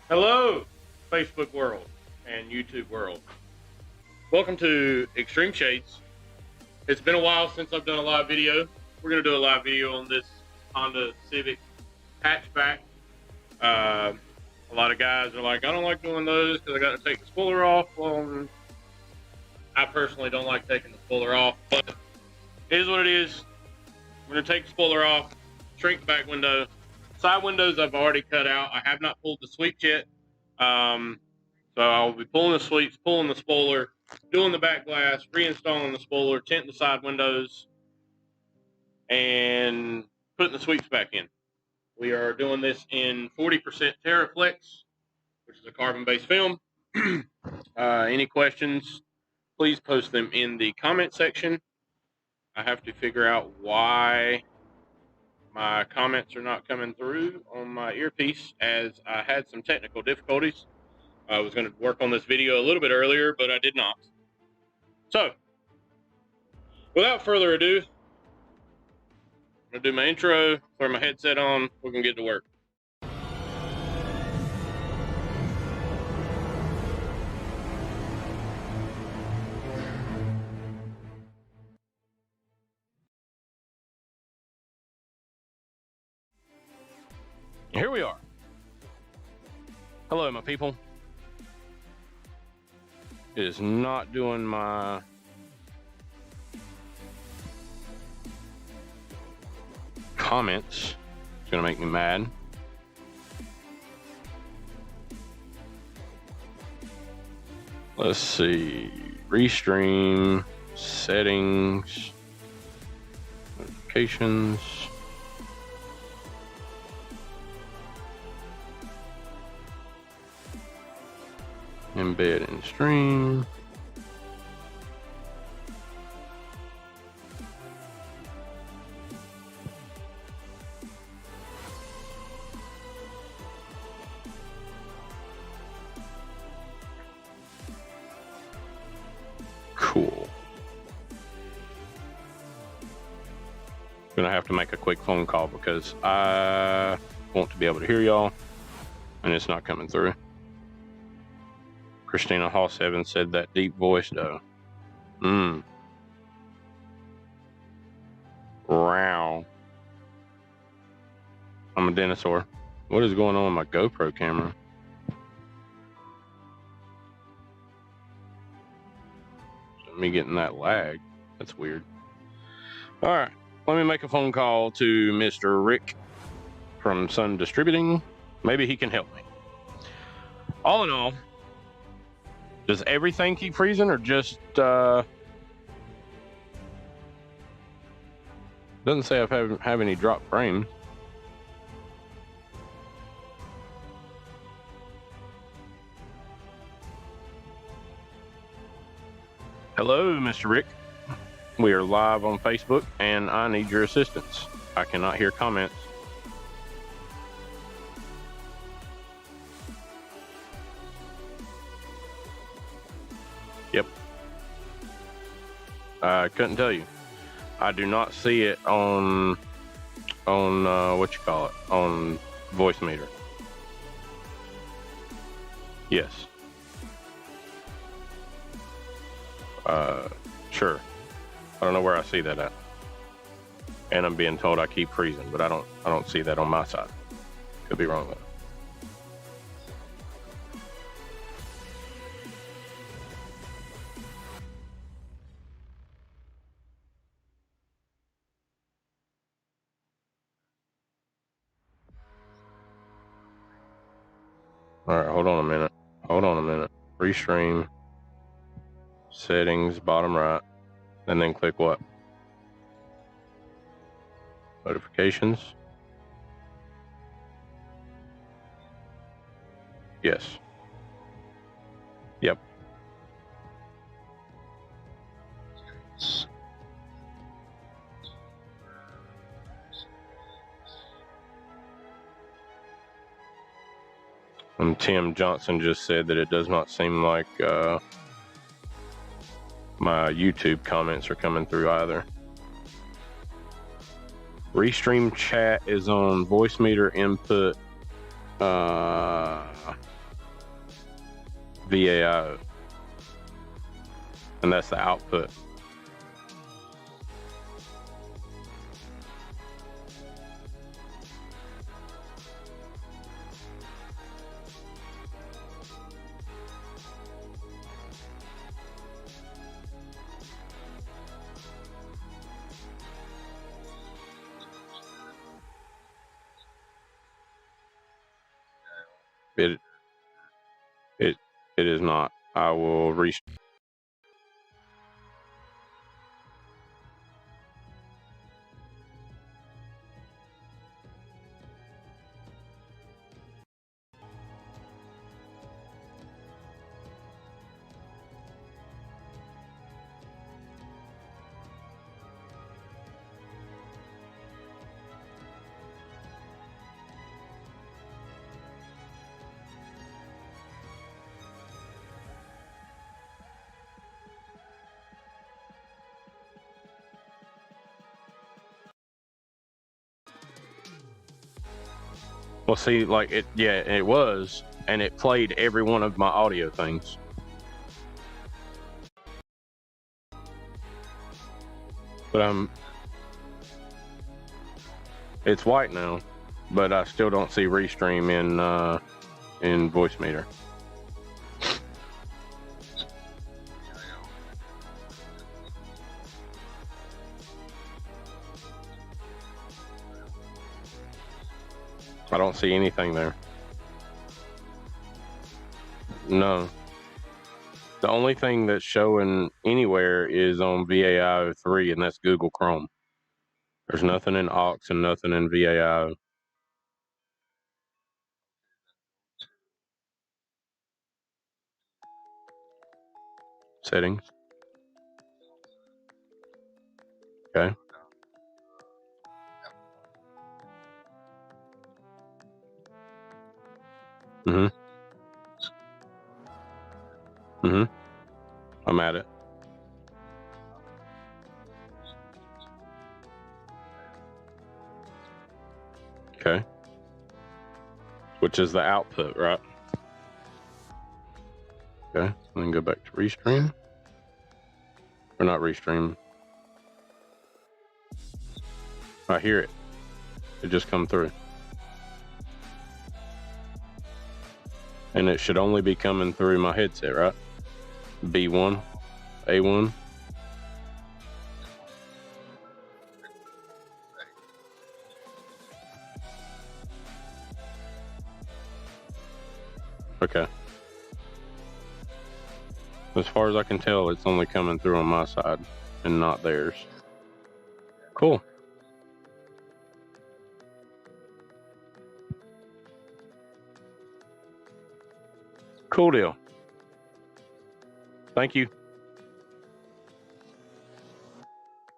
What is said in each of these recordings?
Hello, Facebook world and YouTube world. Welcome to Extreme Shades. It's been a while since I've done a live video. We're going to do a live video on this Honda Civic Hatchback. A lot of guys are like, I don't like doing those because I got to take the spoiler off. Well, I personally don't like taking the spoiler off, but it is what it is. We're going to take the spoiler off, shrink the back window. Side windows I've already cut out. I have not pulled the sweeps yet. So I'll be pulling the sweeps, pulling the spoiler, doing the back glass, reinstalling the spoiler, tinting the side windows, and putting the sweeps back in. We are doing this in 40% Terraflex, which is a carbon-based film. Any questions, please post them in the comment section. I have to figure out why my comments are not coming through on my earpiece, as I had some technical difficulties. I was going to work on this video a little bit earlier, but I did not. So, without further ado, I'm going to do my intro, throw my headset on, we're going to get to work. Here we are. Hello, my people. It is not doing my comments. It's gonna make me mad. Let's see. Restream, settings, notifications. Embed in stream. Cool. Gonna have to make a quick phone call because I want to be able to hear y'all and it's not coming through. Christina Hoss Evans said that deep voice though. Wow. I'm a dinosaur. What is going on with my GoPro camera? Me getting that lag. That's weird. Alright. Let me make a phone call to Mr. Rick from Sun Distributing. Maybe he can help me. All in all, does everything keep freezing or just, doesn't say I have any drop frames. Hello, Mr. Rick. We are live on Facebook and I need your assistance. I cannot hear comments. Yep. I couldn't tell you. I do not see it on what you call it, on voice meter. Yes. Sure. I don't know where I see that at. And I'm being told I keep freezing, but I don't see that on my side. Could be wrong though. All right, hold on a minute. Hold on a minute. Restream, settings, bottom right, and then click what? Notifications. Yes. Yep. And Tim Johnson just said that it does not seem like my YouTube comments are coming through either. Restream chat is on voice meter input. VAIO, and that's the output. It is not. I will restart. Well, see, like it, yeah, it was, and it played every one of my audio things. But it's white now, but I still don't see Restream in voice meter. I don't see anything there. No. The only thing that's showing anywhere is on VAIO 3, and that's Google Chrome. There's nothing in aux and nothing in VAIO. Settings. Okay. I'm at it. Okay. Which is the output, right? Okay. Then go back to Restream. Or not Restream. I hear it. It just come through. And it should only be coming through my headset, right? B1, A1. Okay. As far as I can tell, it's only coming through on my side and not theirs. Cool. Cool deal. Thank you.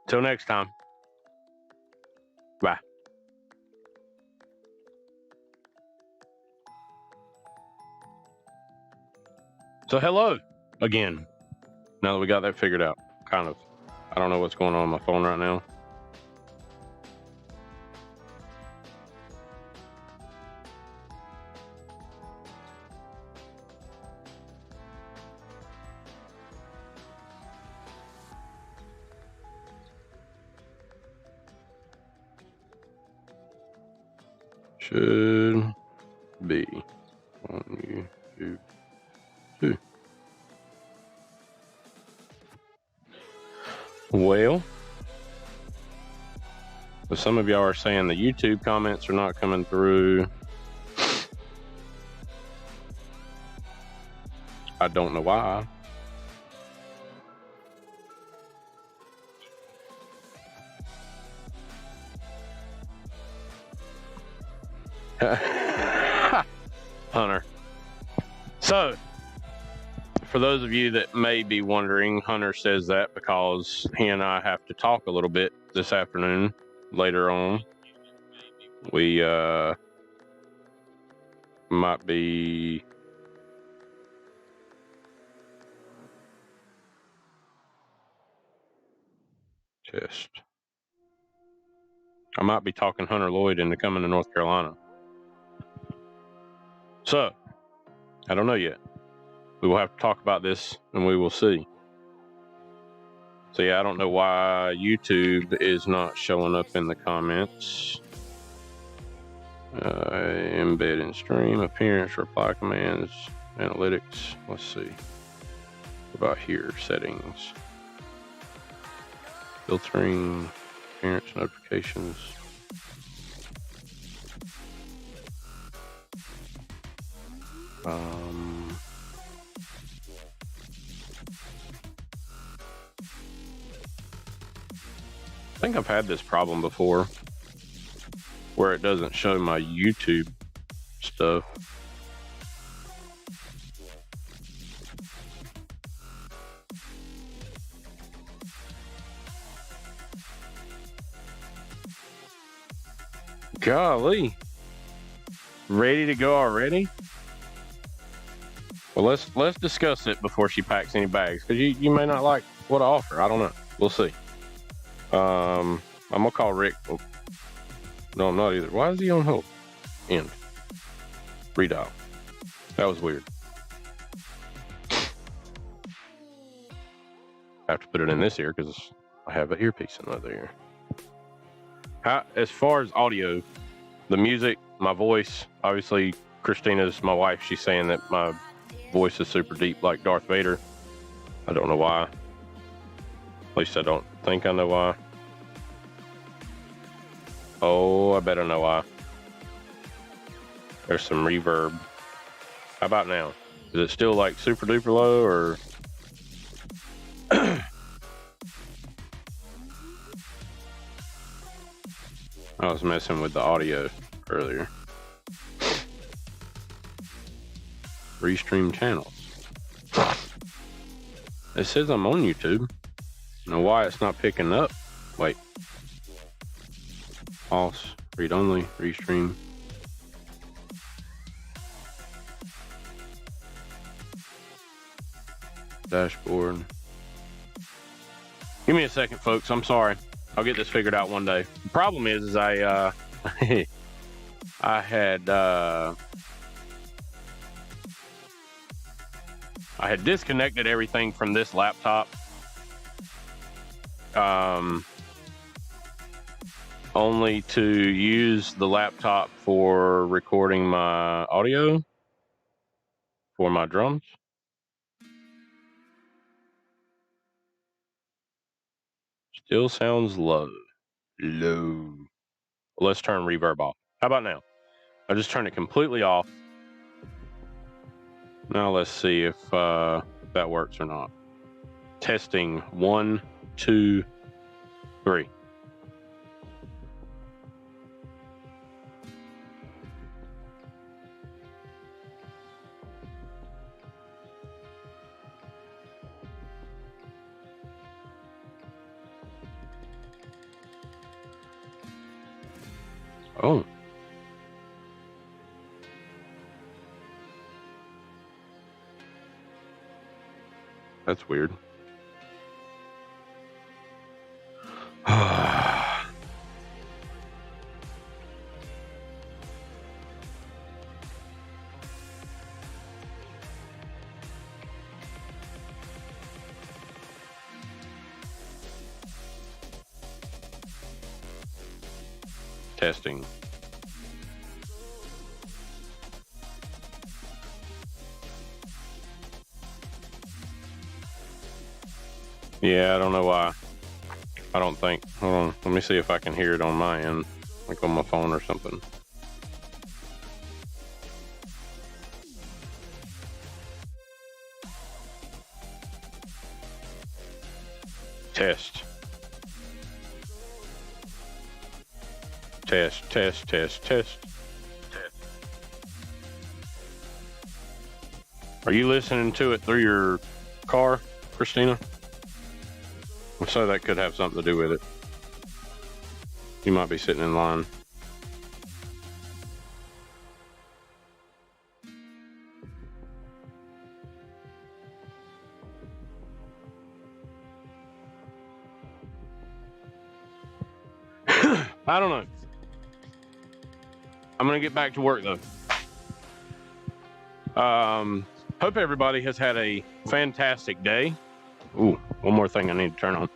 Till next time. Bye. So hello again. Now that we got that figured out, kind of. I don't know what's going on my phone right now. Should be on YouTube too. Well, some of y'all are saying the YouTube comments are not coming through. I don't know why. Hunter. So, for those of you that may be wondering, Hunter says that because he and I have to talk a little bit this afternoon. Later on, we might be I might be talking Hunter Lloyd into coming to North Carolina. So, I don't know yet. We will have to talk about this, and we will see. So yeah, I don't know why YouTube is not showing up in the comments. Embed in stream, appearance, reply commands, analytics. Let's see. What about here? Settings. Filtering, appearance notifications. I think I've had this problem before where it doesn't show my YouTube stuff. Golly. Ready to go already? Well, let's discuss it before she packs any bags, because you may not like what I offer. I don't know. We'll see. I'm gonna call Rick. Oh, no, I'm not either. Why is he on hold? End. Redial. That was weird. I have to put it in this ear because I have an earpiece in the other ear. As far as audio, the music, my voice, obviously Christina's my wife. She's saying that my voice is super deep like Darth Vader. I don't know why. At least I don't think I know why. Oh, I better know why. There's some reverb. How about now? Is it still like super duper low, or? I was messing with the audio earlier. Restream channels. It says I'm on YouTube. I don't know why it's not picking up. Wait. Pause. Read only. Restream. Dashboard. Give me a second, folks. I'm sorry. I'll get this figured out one day. The problem is I had disconnected everything from this laptop. Only to use the laptop for recording my audio for my drums. Still sounds low. Low. Let's turn reverb off. How about now? I just turned it completely off. Now let's see if that works or not. Testing 1, 2, 3. Oh. That's weird. Testing. Yeah, I don't know why. I don't think. Hold on. Let me see if I can hear it on my end, like on my phone or something. Test. Test, test, test, test. Are you listening to it through your car, Christina? So that could have something to do with it. You might be sitting in line. I don't know. I'm gonna get back to work though. Hope everybody has had a fantastic day. Ooh, one more thing I need to turn on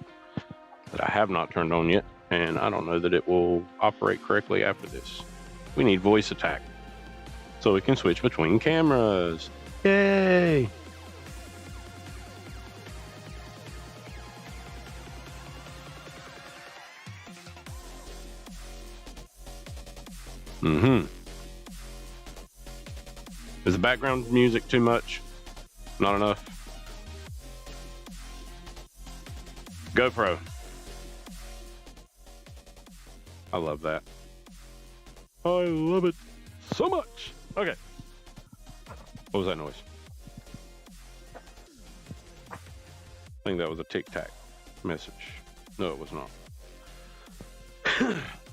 that I have not turned on yet, and I don't know that it will operate correctly after this. We need voice attack so we can switch between cameras. Yay! Is the background music too much? Not enough? GoPro. I love that. I love it so much. Okay. What was that noise? I think that was a Tic Tac message. No, it was not.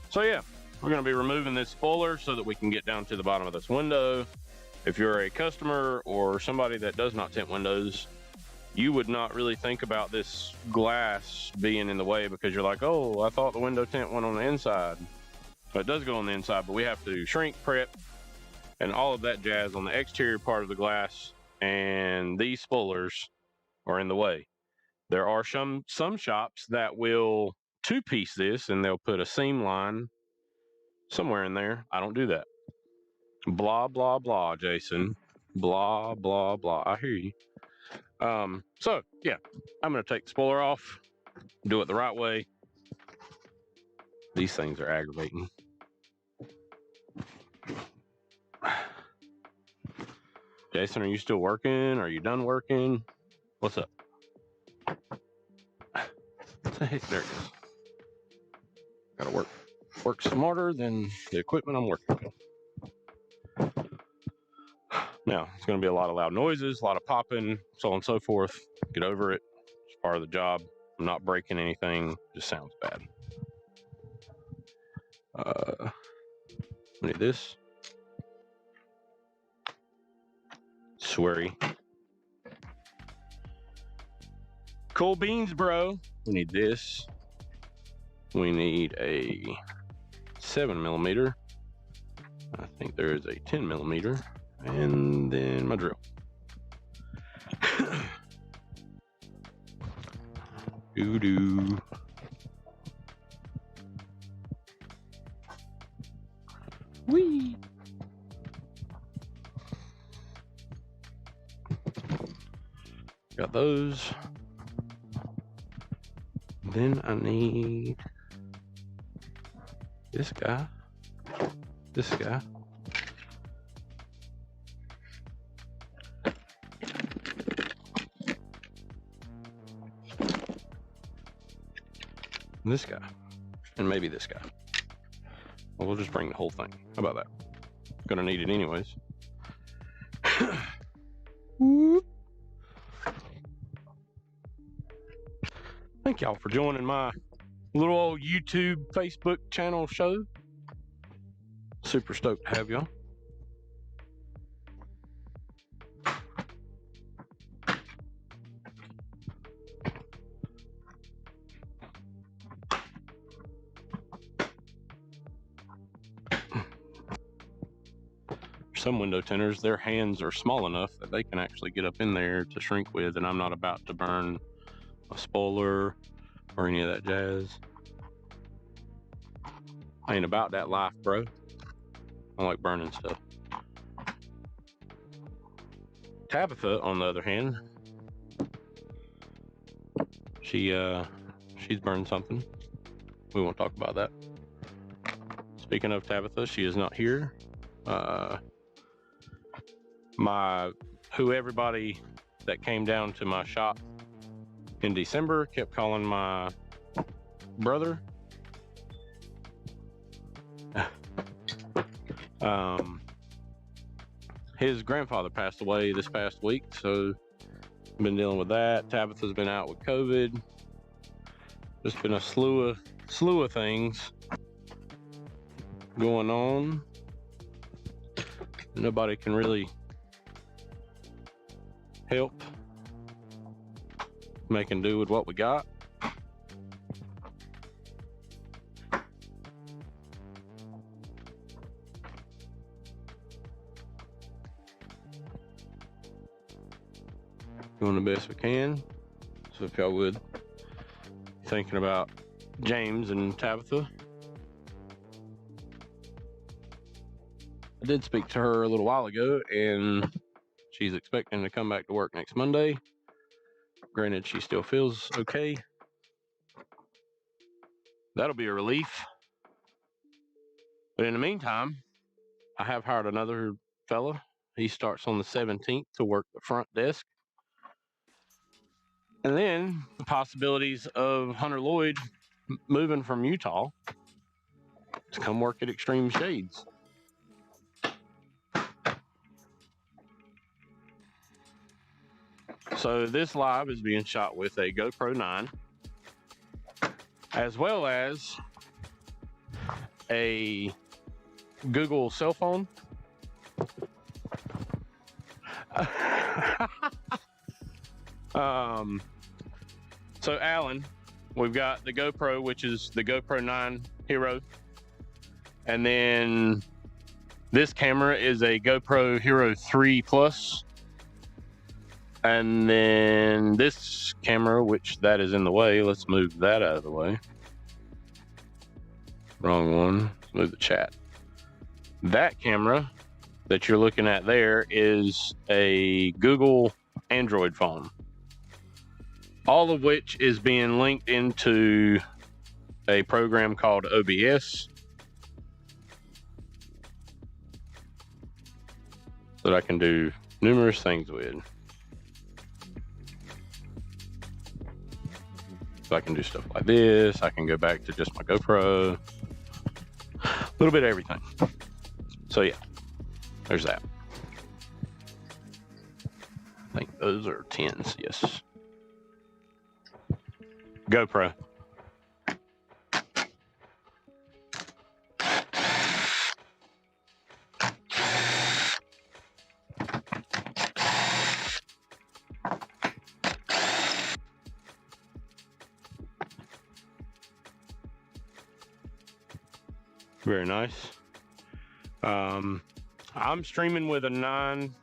So yeah, we're going to be removing this spoiler so that we can get down to the bottom of this window. If you're a customer or somebody that does not tint windows, you would not really think about this glass being in the way because you're like, oh, I thought the window tint went on the inside. But it does go on the inside, but we have to shrink, prep, and all of that jazz on the exterior part of the glass, and these spoilers are in the way. There are some shops that will two-piece this, and they'll put a seam line somewhere in there. I don't do that. Blah, blah, blah, Jason. Blah, blah, blah. I hear you. So, yeah, I'm going to take the spoiler off, do it the right way. These things are aggravating. Jason, are you still working? Are you done working? What's up? What the heck? There it is. Gotta work smarter than the equipment I'm working with. Now, it's going to be a lot of loud noises, a lot of popping, so on and so forth. Get over it. It's part of the job. I'm not breaking anything. Just sounds bad. We need this. Sweary. Cool beans, bro. We need this. We need a 7mm. I think there is a 10mm. And then my drill. Doo-doo. Whee! Got those. Then I need this guy. This guy. This guy, and maybe this guy. Well, we'll just bring the whole thing. How about that? Gonna need it anyways. Thank y'all for joining my little old YouTube, Facebook channel show. Super stoked to have y'all. Some window tinters, their hands are small enough that they can actually get up in there to shrink with, and I'm not about to burn a spoiler or any of that jazz. I ain't about that life, bro. I like burning stuff. Tabitha, on the other hand, she's burned something. We won't talk about that. Speaking of Tabitha, she is not here. Everybody that came down to my shop in December kept calling my brother. His grandfather passed away this past week, so I've been dealing with that. Tabitha's been out with COVID. Just been a slew of things going on. Nobody can really help. Making do with what we got. doing the best we can. So if y'all would, thinking about James and Tabitha. I did speak to her a little while ago, and she's expecting to come back to work next Monday. Granted, she still feels okay. That'll be a relief. But in the meantime, I have hired another fella. He starts on the 17th to work the front desk. And then the possibilities of Hunter Lloyd moving from Utah to come work at Xtreme Shades. So this live is being shot with a GoPro 9, as well as a Google cell phone. So Alan, we've got the GoPro, which is the GoPro 9 Hero. And then this camera is a GoPro Hero 3 Plus. And then this camera, which that is in the way, let's move that out of the way. Wrong one, let's move the chat. That camera that you're looking at there is a Google Android phone. All of which is being linked into a program called OBS that I can do numerous things with. So I can do stuff like this. I can go back to just my GoPro. A little bit of everything. So yeah, there's that. I think those are 10s, yes. GoPro. Very nice. I'm streaming with a 9.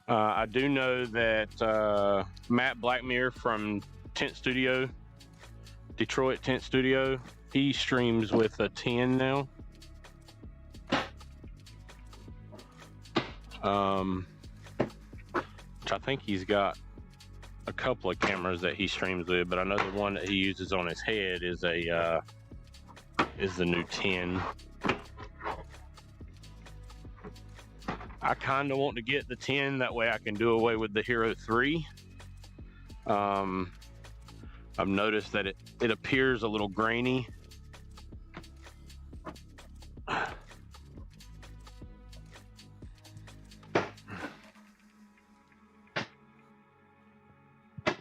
I do know that Matt Blackmere from Tint Studio, Detroit Tint Studio, he streams with a 10 now. Which I think he's got a couple of cameras that he streams with, but I know the one that he uses on his head is the new 10. I kind of want to get the 10, that way I can do away with the Hero 3. I've noticed that it appears a little grainy.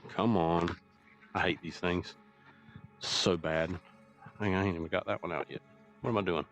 Come on. I hate these things so bad. I ain't even got that one out yet. What am I doing?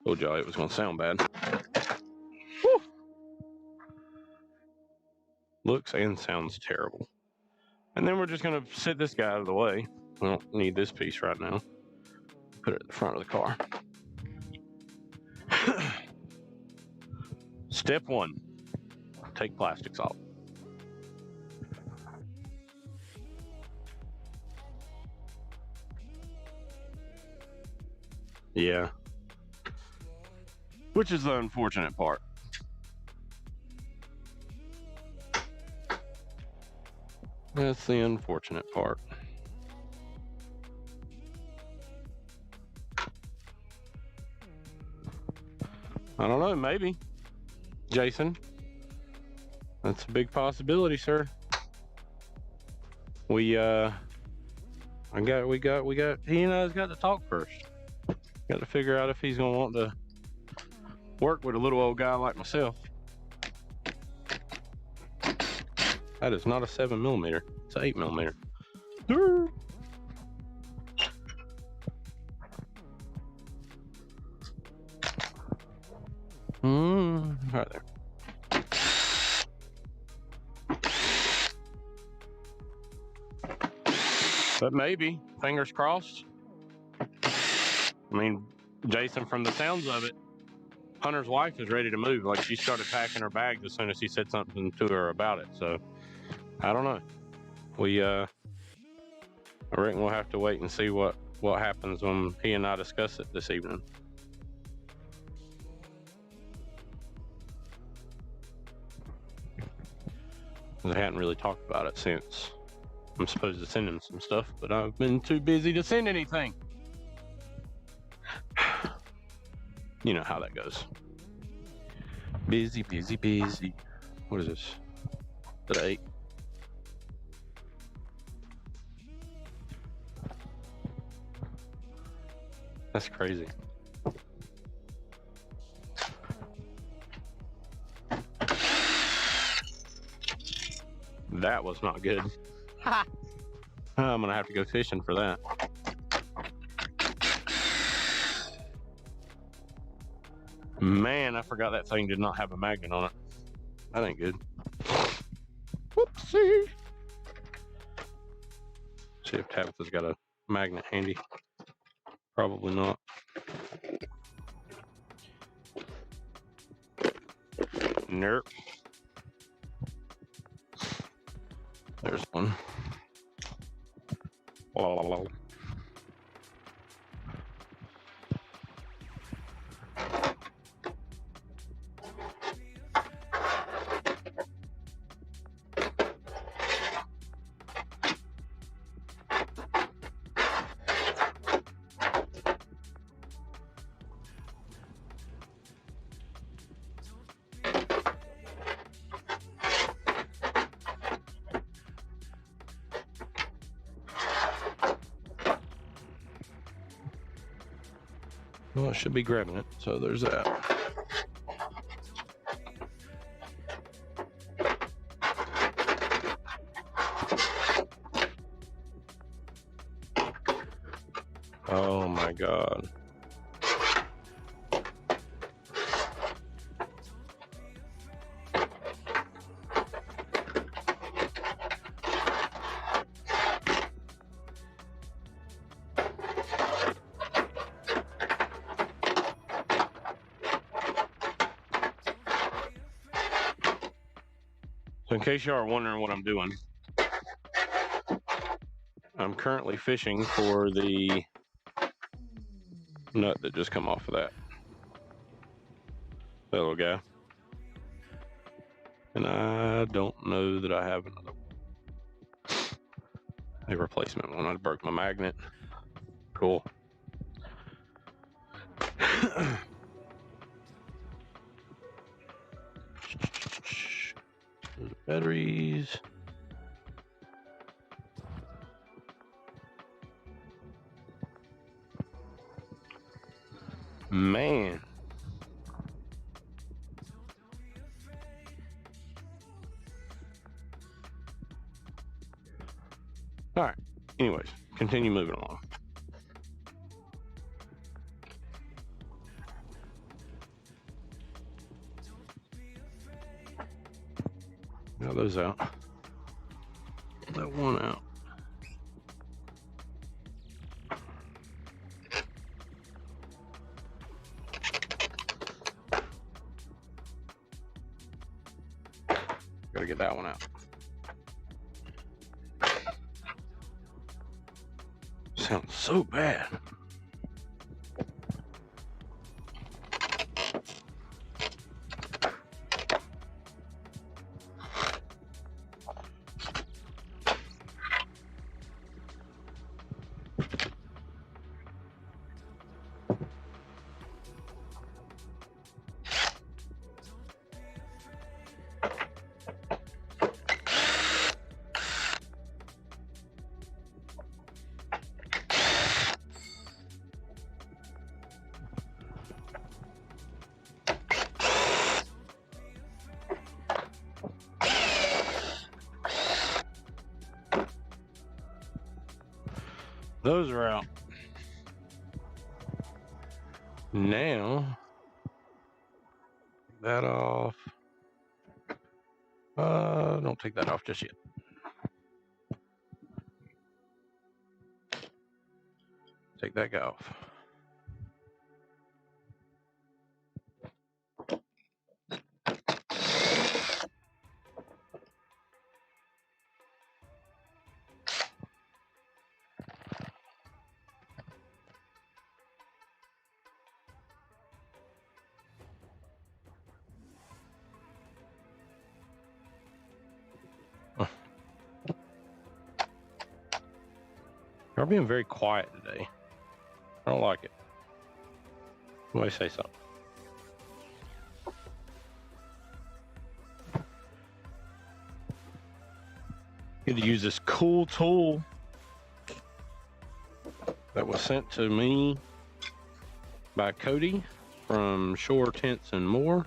Told y'all it was going to sound bad. Woo! Looks and sounds terrible. And then we're just going to set this guy out of the way. We don't need this piece right now. Put it at the front of the car. Step 1, take plastics off. Yeah. Which is the unfortunate part. That's the unfortunate part. I don't know, maybe. Jason. That's a big possibility, sir. We got he and I's got to talk first. Got to figure out if he's gonna want to work with a little old guy like myself. That is not a 7mm. It's an 8mm. Right there. But maybe, fingers crossed. I mean, Jason, from the sounds of it, Hunter's wife is ready to move. Like, she started packing her bags as soon as he said something to her about it. So, I don't know. I reckon we'll have to wait and see what happens when he and I discuss it this evening. I hadn't really talked about it since I'm supposed to send him some stuff, but I've been too busy to send anything. You know how that goes. Busy, busy, busy. What is this? Is it 8? That's crazy. That was not good. I'm gonna have to go fishing for that. Man, I forgot that thing did not have a magnet on it. That ain't good. Whoopsie. See if Tabitha's got a magnet handy. Probably not. Nope. There's one. La, la, la. Well, I should be grabbing it, so there's that. Oh my God. So in case you are wondering what I'm doing, I'm currently fishing for the nut that just come off of that little guy. And I don't know that I have another one. A replacement one. I broke my magnet. Cool. Those are batteries. Man. All right. Anyways, continue moving along. Got those out. That one out. Gotta get that one out. Sounds so bad. Those are out. Now, take that off. Don't take that off just yet. Take that guy off. You're being very quiet today. I don't like it. Somebody say something. Get to use this cool tool that was sent to me by Cody from Shore Tints and More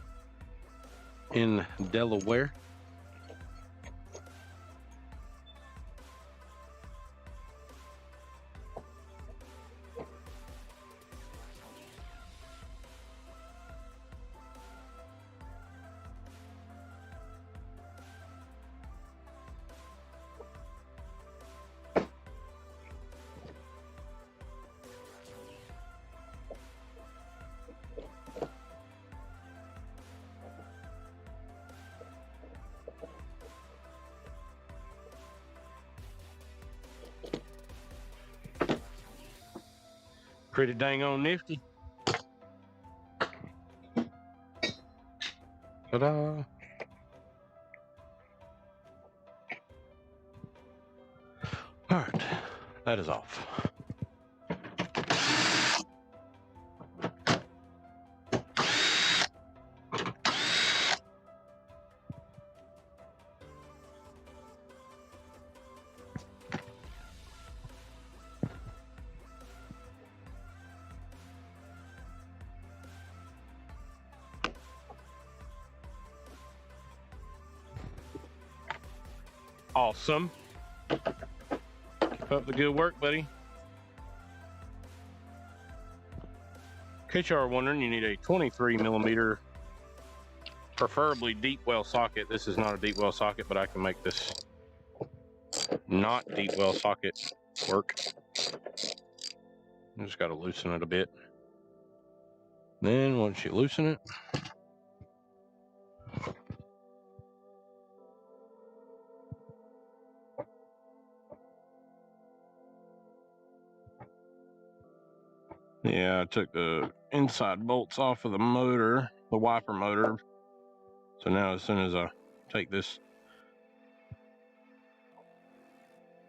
in Delaware. Pretty dang on nifty. Ta-da. All right, that is off. Awesome. Keep up the good work, buddy. In case you are wondering, you need a 23 millimeter, preferably deep well socket. This is not a deep well socket, but I can make this not deep well socket work. I just got to loosen it a bit. Then once you loosen it, yeah, I took the inside bolts off of the motor, the wiper motor. So now as soon as I take this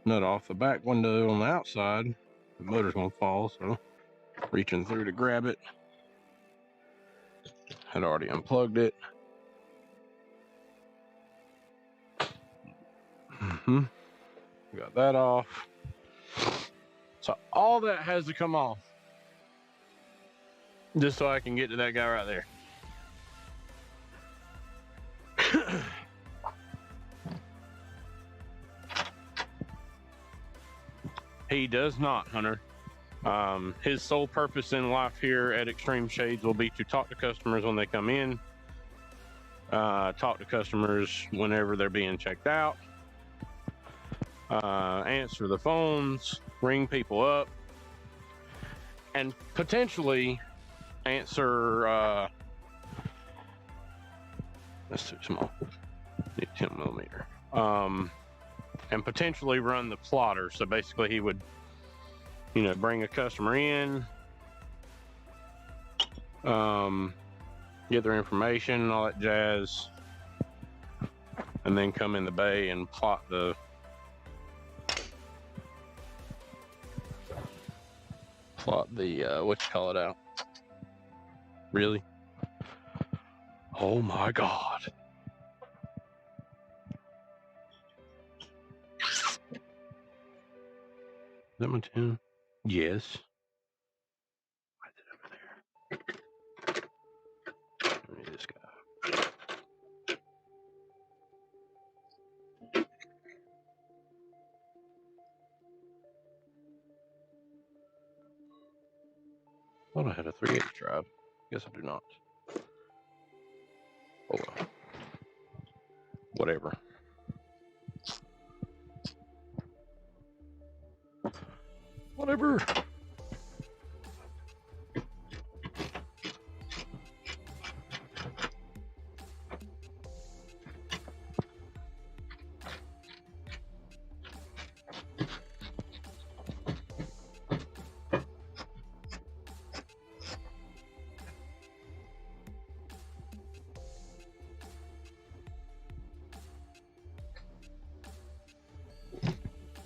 nut off the back window on the outside, the motor's gonna fall, so reaching through to grab it. Had already unplugged it. Got that off. So all that has to come off just so I can get to that guy right there. He does not, Hunter. His sole purpose in life here at Xtreme Shades will be to talk to customers when they come in, talk to customers whenever they're being checked out, answer the phones, ring people up, and potentially answer, that's too small, need 10 millimeter, and potentially run the plotter. So basically he would, you know, bring a customer in, get their information and all that jazz, and then come in the bay and plot the what you call it out. Really? Oh my God. Is that my tune? Yes. Why is it over there? Let me this guy. Thought I had a 3/8 drive. Guess I do not. Oh well. Whatever. Whatever.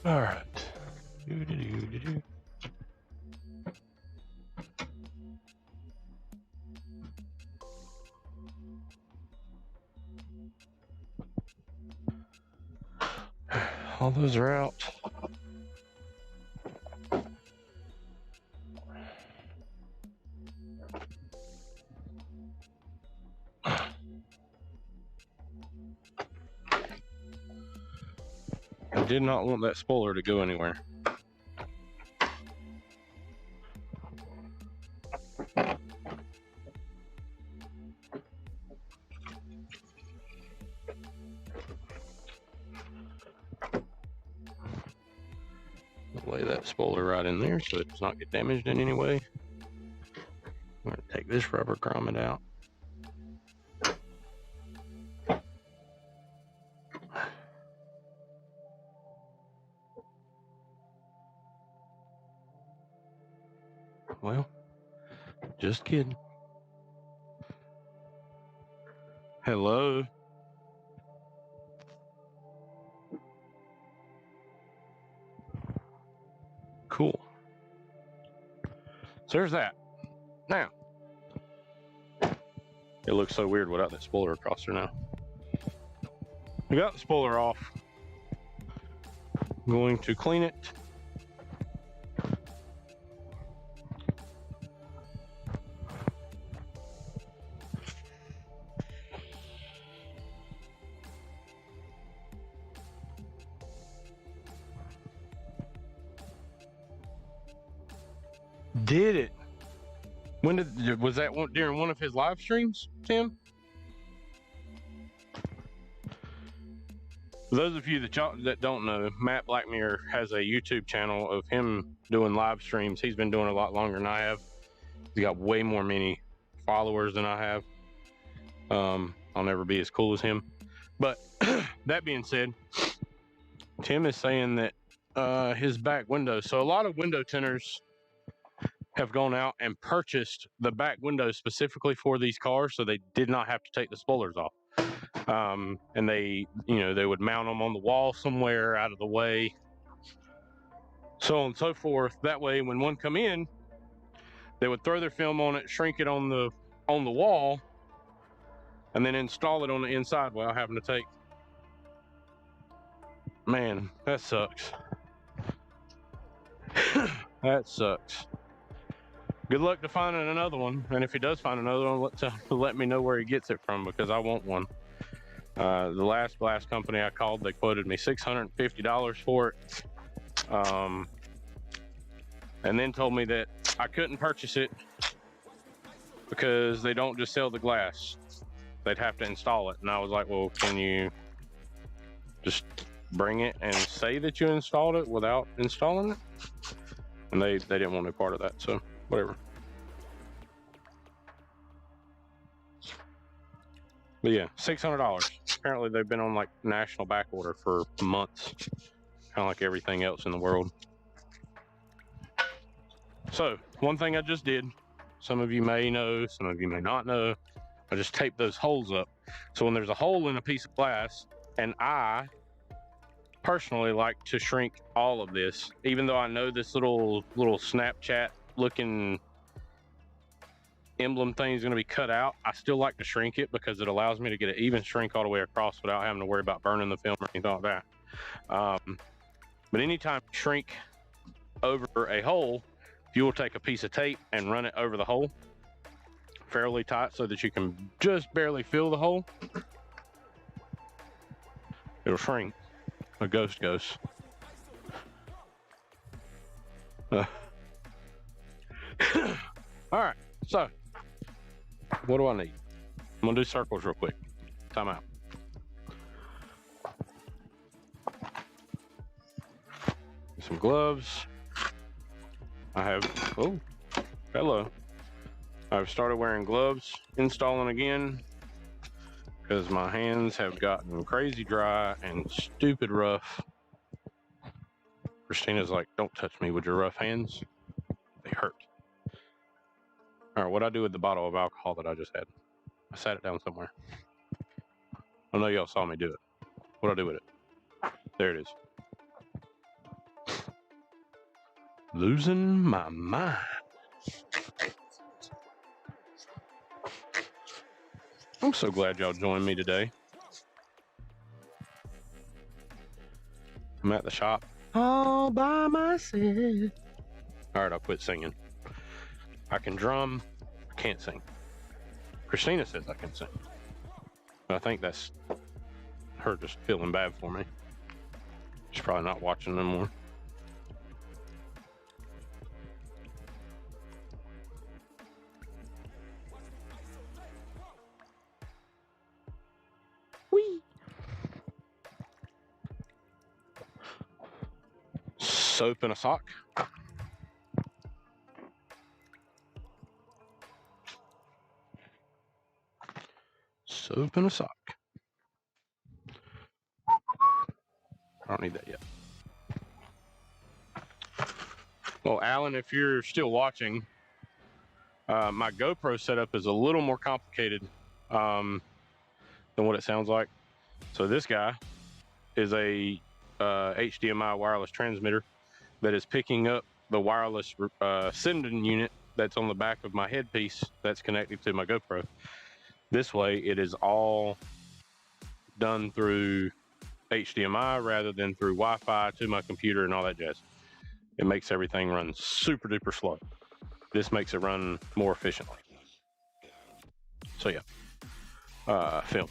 All right. Do-do-do-do-do. All those are out. I did not want that spoiler to go anywhere. Lay that spoiler right in there so it does not get damaged in any way. I'm going to take this rubber grommet out. Well, just kidding. Hello. Cool. So there's that. Now, it looks so weird without that spoiler across there now. We got the spoiler off. I'm going to clean it. Did it? When was that during one of his live streams, Tim? For those of you that don't know, Matt Blackmere has a YouTube channel of him doing live streams. He's been doing it a lot longer than I have. He's got way more many followers than I have. I'll never be as cool as him. But that being said, Tim is saying that his back window. So a lot of window tinters have gone out and purchased the back windows specifically for these cars, so they did not have to take the spoilers off. And they would mount them on the wall somewhere out of the way, so on and so forth. That way, when one come in, they would throw their film on it, shrink it on the wall, and then install it on the inside without having to take. Man, that sucks. That sucks. Good luck to finding another one, and if he does find another one, let me know where he gets it from, because I want one. The last glass company I called, they quoted me $650 for it, and then told me that I couldn't purchase it because they don't just sell the glass. They'd have to install it, and I was like, well, can you just bring it and say that you installed it without installing it? And they didn't want any part of that, so whatever. But yeah, $600. Apparently they've been on like national back order for months, kind of like everything else in the world. So one thing I just did, some of you may know, some of you may not know, I just taped those holes up. So when there's a hole in a piece of glass, and I personally like to shrink all of this, even though I know this little Snapchat looking emblem thing is going to be cut out, I still like to shrink it because it allows me to get an even shrink all the way across without having to worry about burning the film or anything like that. But anytime you shrink over a hole, you will take a piece of tape and run it over the hole fairly tight so that you can just barely fill the hole. It'll shrink. A ghost. All right, so what do I need? I'm gonna do circles real quick. Time out. Some gloves. I have, oh, hello. I've started wearing gloves, installing again, because my hands have gotten crazy dry and stupid rough. Christina's like, don't touch me with your rough hands. They hurt. All right, what'd I do with the bottle of alcohol that I just had? I sat it down somewhere. I know y'all saw me do it. What'd I do with it? There it is. Losing my mind. I'm so glad y'all joined me today. I'm at the shop all by myself. All right, I'll quit singing. I can drum, I can't sing. Christina says I can sing. But I think that's her just feeling bad for me. She's probably not watching no more. Whee! Soap in a sock. Soap in a sock. I don't need that yet. Well, Alan, if you're still watching, my GoPro setup is a little more complicated than what it sounds like. So this guy is a HDMI wireless transmitter that is picking up the wireless sending unit that's on the back of my headpiece that's connected to my GoPro. This way, it is all done through HDMI rather than through Wi-Fi to my computer and all that jazz. It makes everything run super duper slow. This makes it run more efficiently. So yeah, film.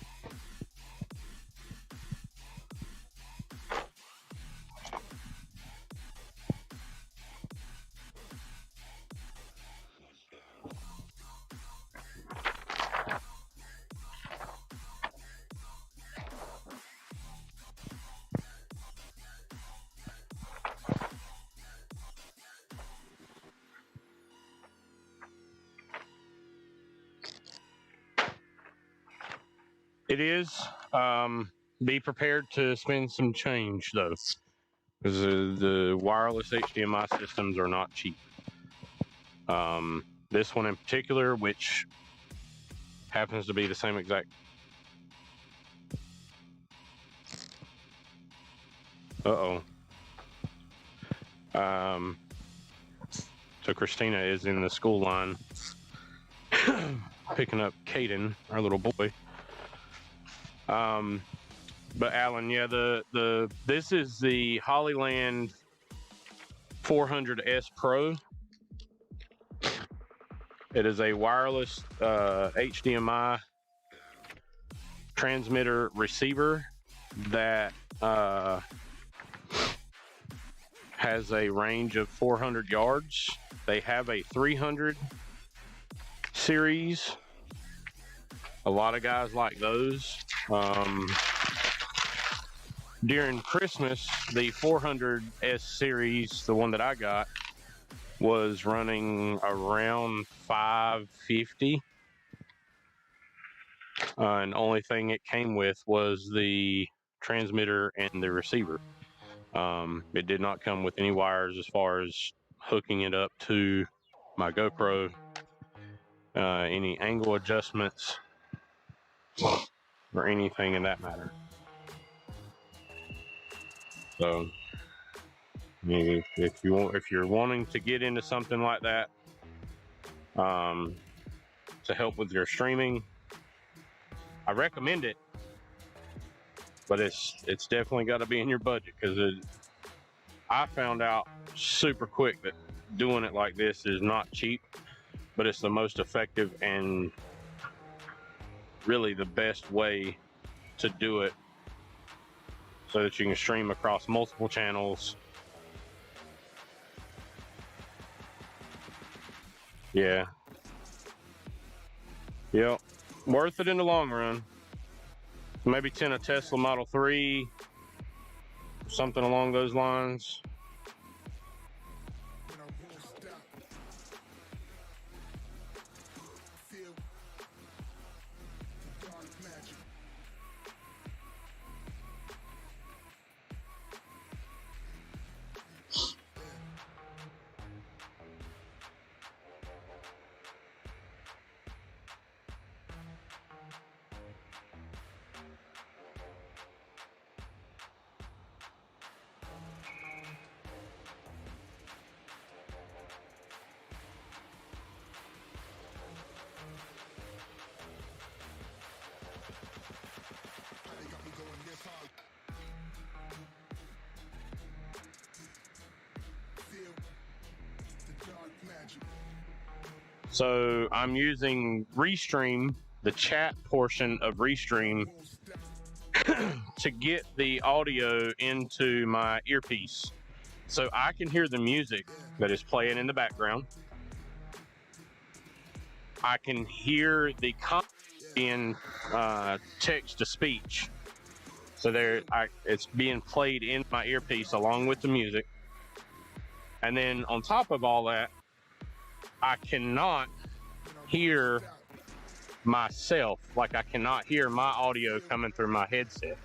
It is. Be prepared to spend some change though, because the wireless HDMI systems are not cheap. This one in particular, which happens to be the same exact. So Christina is in the school line picking up Caden, our little boy. But Alan, yeah, this is the Hollyland 400S Pro. It is a wireless HDMI transmitter receiver that has a range of 400 yards. They have a 300 series. A lot of guys like those. During Christmas, the 400S series, the one that I got, was running around $550. And the only thing it came with was the transmitter and the receiver. It did not come with any wires as far as hooking it up to my GoPro, any angle adjustments, or anything in that matter. So, if you're wanting to get into something like that, to help with your streaming, I recommend it. But it's definitely got to be in your budget, because I found out super quick that doing it like this is not cheap, but it's the most effective and really the best way to do it, so that you can stream across multiple channels. Yeah, Yep, worth it in the long run. Maybe tint a Tesla Model 3, something along those lines. So I'm using Xtreme, the chat portion of Xtreme, to get the audio into my earpiece so I can hear the music that is playing in the background. I can hear the comment in text to speech. So it's being played in my earpiece along with the music. And then on top of all that, I cannot hear myself. Like, I cannot hear my audio coming through my headset.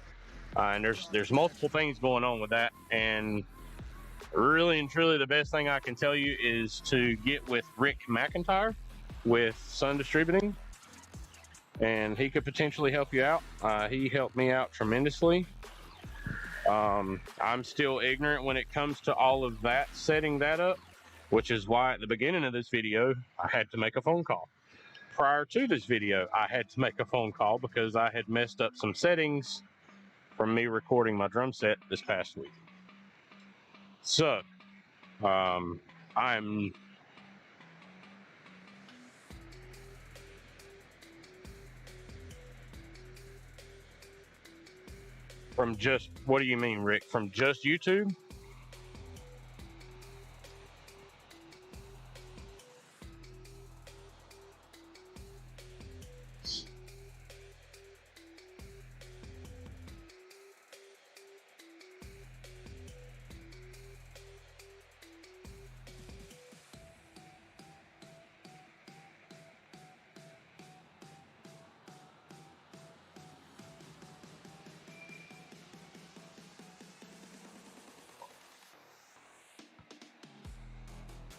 And there's multiple things going on with that. And really and truly, the best thing I can tell you is to get with Rick McIntyre with Sun Distributing, and he could potentially help you out. He helped me out tremendously. I'm still ignorant when it comes to all of that, setting that up, which is why at the beginning of this video, I had to make a phone call. Prior to this video, I had to make a phone call because I had messed up some settings from me recording my drum set this past week. So, I'm from just, what do you mean, Rick? From just YouTube?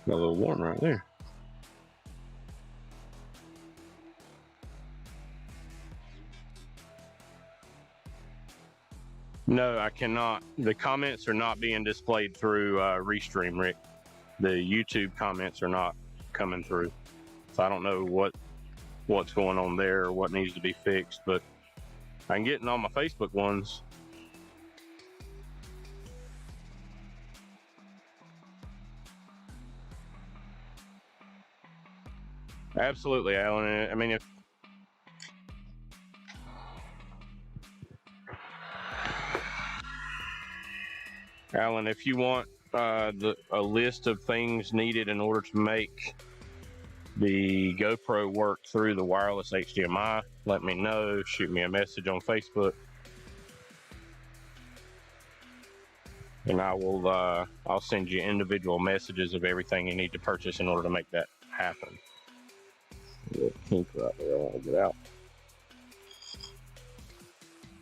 Got a little warm right there. No, I cannot. The comments are not being displayed through Restream, Rick. The YouTube comments are not coming through. So I don't know what's going on there or what needs to be fixed, but I can get in all my Facebook ones. Absolutely, Alan. I mean, if you want a list of things needed in order to make the GoPro work through the wireless HDMI, let me know. Shoot me a message on Facebook, and I will. I'll send you individual messages of everything you need to purchase in order to make that happen. Pink right there. I want to get out.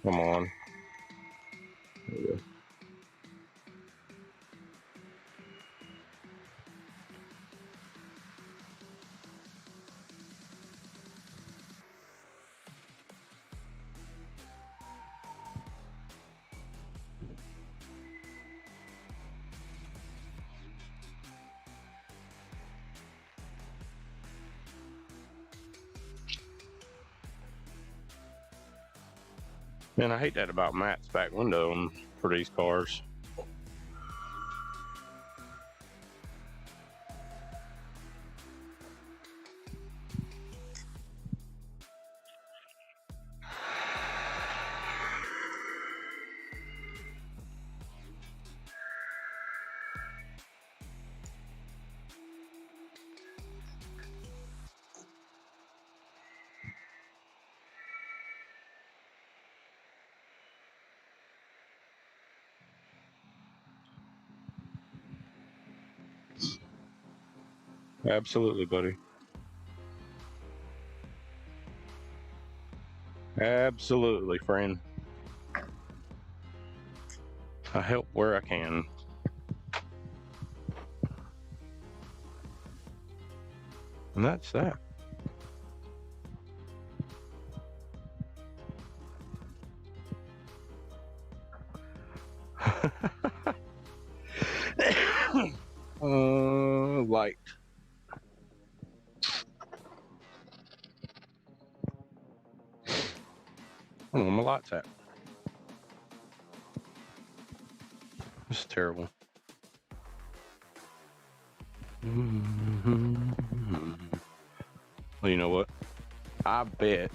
Come on. There we go. Man, I hate that about Matt's back window for these cars. Absolutely, buddy. Absolutely, friend. I help where I can. And that's that. Light. Oh, my light's at. This is terrible. Well, you know what? I bet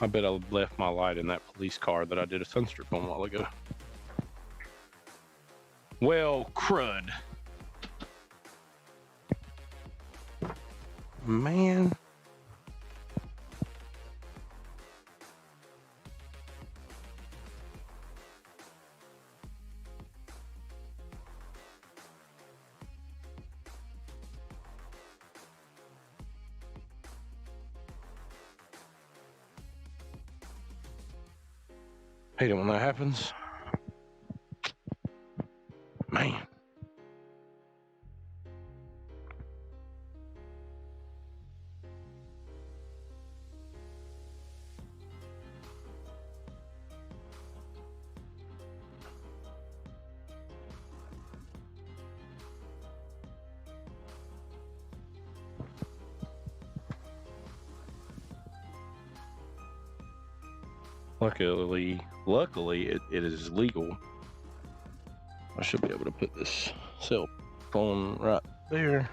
I left my light in that police car that I did a sunstrip on a while ago. Well, crud. Man. Hate it when that happens. Man. Luckily, it is legal. I should be able to put this cell phone right there.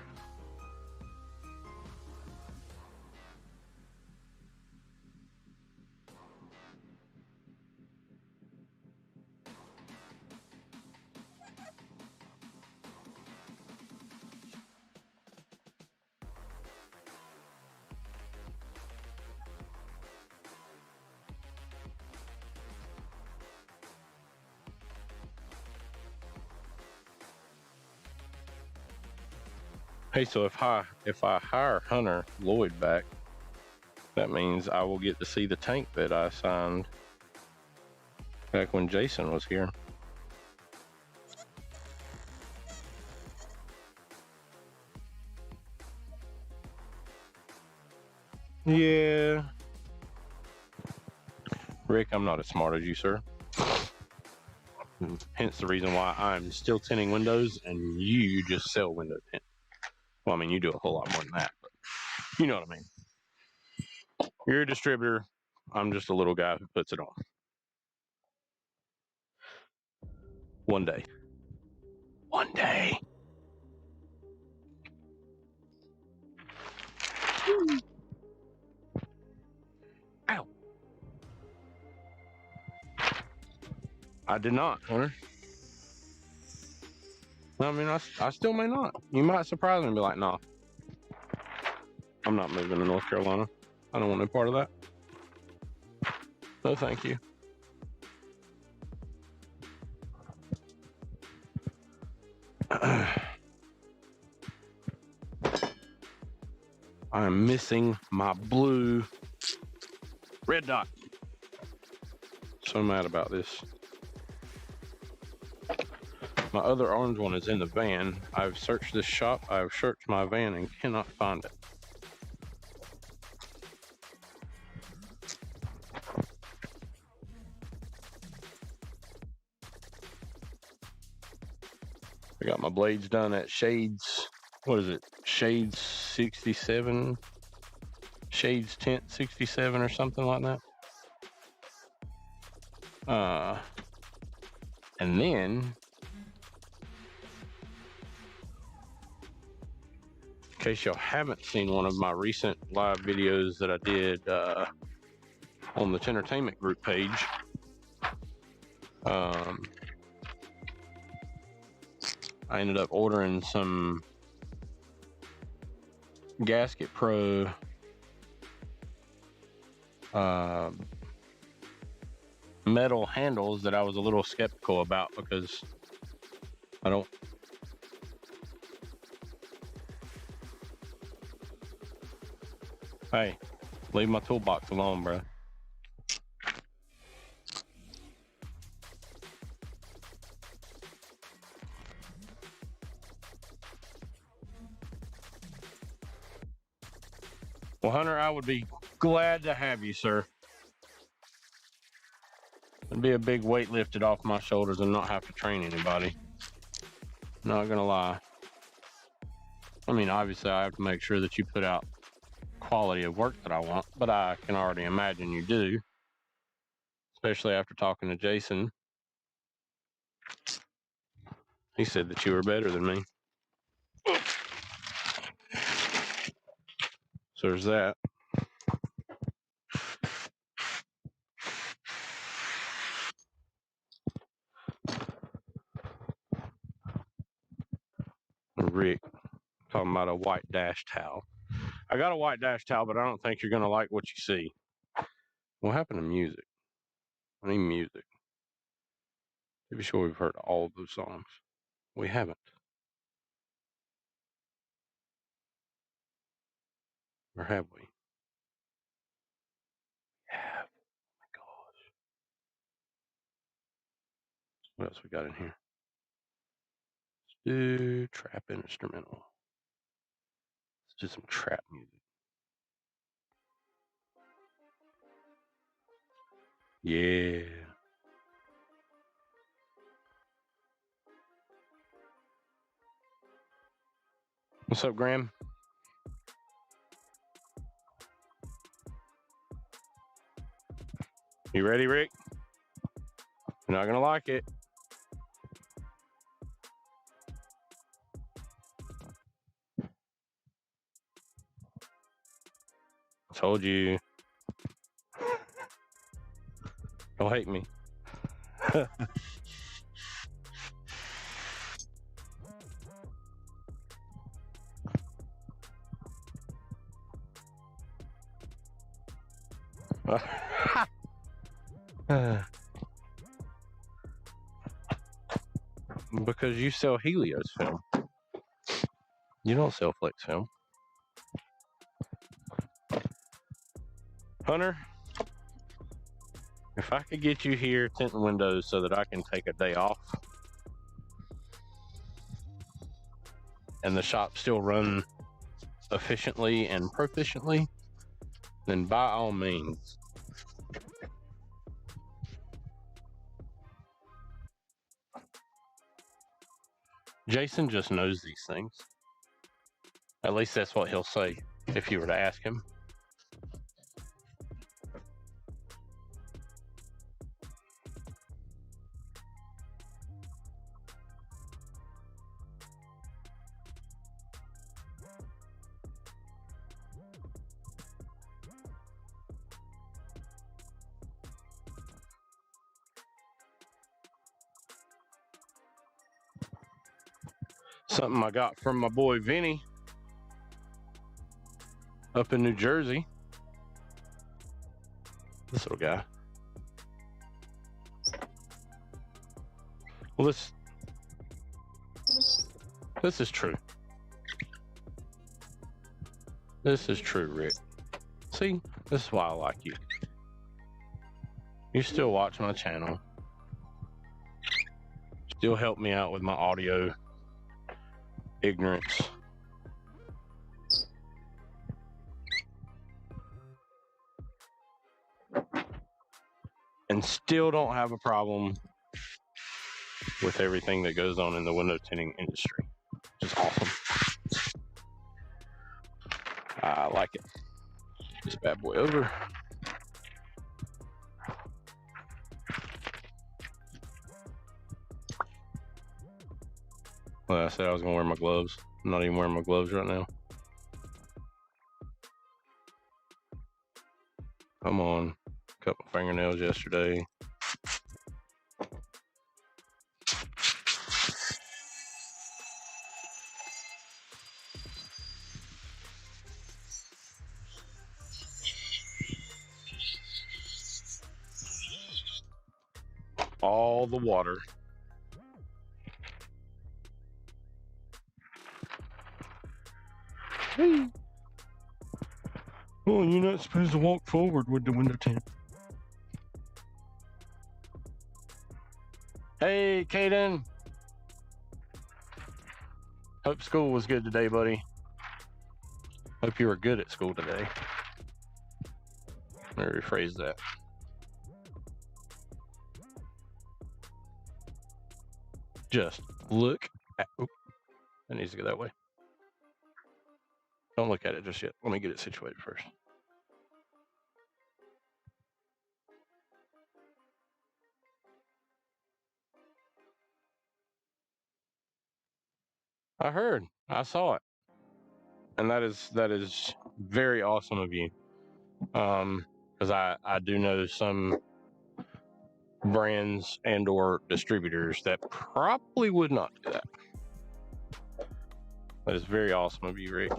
Hey, so if I hire Hunter Lloyd back, that means I will get to see the tank that I signed back when Jason was here. Yeah. Rick, I'm not as smart as you, sir. Hence the reason why I'm still tinting windows and you just sell window tint. Well, I mean, you do a whole lot more than that, but you know what I mean. You're a distributor. I'm just a little guy who puts it on. One day. One day. Ow. I did not, Hunter. I mean, I still may not. You might surprise me and be like, nah, I'm not moving to North Carolina. I don't want any part of that. No, thank you. I am missing my blue red dot. So mad about this. My other orange one is in the van. I've searched this shop. I've searched my van and cannot find it. I got my blades done at Shades. What is it? Shades 67? Shades Tint 67 or something like that. And then, in case y'all haven't seen one of my recent live videos that I did on the Tintertainment group page, I ended up ordering some Gasket Pro metal handles that I was a little skeptical about because I don't Hey, leave my toolbox alone, bro. Well, Hunter, I would be glad to have you, sir. It'd be a big weight lifted off my shoulders and not have to train anybody. Not gonna lie. I mean, obviously, I have to make sure that you put out quality of work that I want, but I can already imagine you do, especially after talking to Jason. He said that you were better than me. So there's that. Rick talking about a white dash towel. I got a white dash towel, but I don't think you're gonna like what you see. What happened to music? I need music. To be sure we've heard all of those songs. We haven't. Or have we? Yeah. Oh my gosh. What else we got in here? Let's do trap instrumental. Let's do some trap music. Yeah. What's up, Graham? You ready, Rick? You're not gonna like it. I told you. Don't hate me. Because you sell Helios film. You don't sell Flex film. Hunter, if I could get you here tinting windows so that I can take a day off and the shop still run efficiently and proficiently, then by all means. Jason just knows these things. At least that's what he'll say if you were to ask him. Something I got from my boy Vinny up in New Jersey. This little guy. Well, this is true. This is true, Rick. See, this is why I like you. You still watch my channel. Still help me out with my audio ignorance. And still don't have a problem with everything that goes on in the window tinting industry. Which is awesome. I like it. This bad boy over. Well, I said I was gonna wear my gloves. I'm not even wearing my gloves right now. Come on. Cut my fingernails yesterday. All the water. Well, you're not supposed to walk forward with the window tint. Hey, Caden. Hope school was good today, buddy. Hope you were good at school today. Let me rephrase that. Just look at... Oop, that needs to go that way. Don't look at it just yet. Let me get it situated first. I heard. I saw it. And that is very awesome of you. Because I do know some brands and or distributors that probably would not do that. That is very awesome of you, Rick.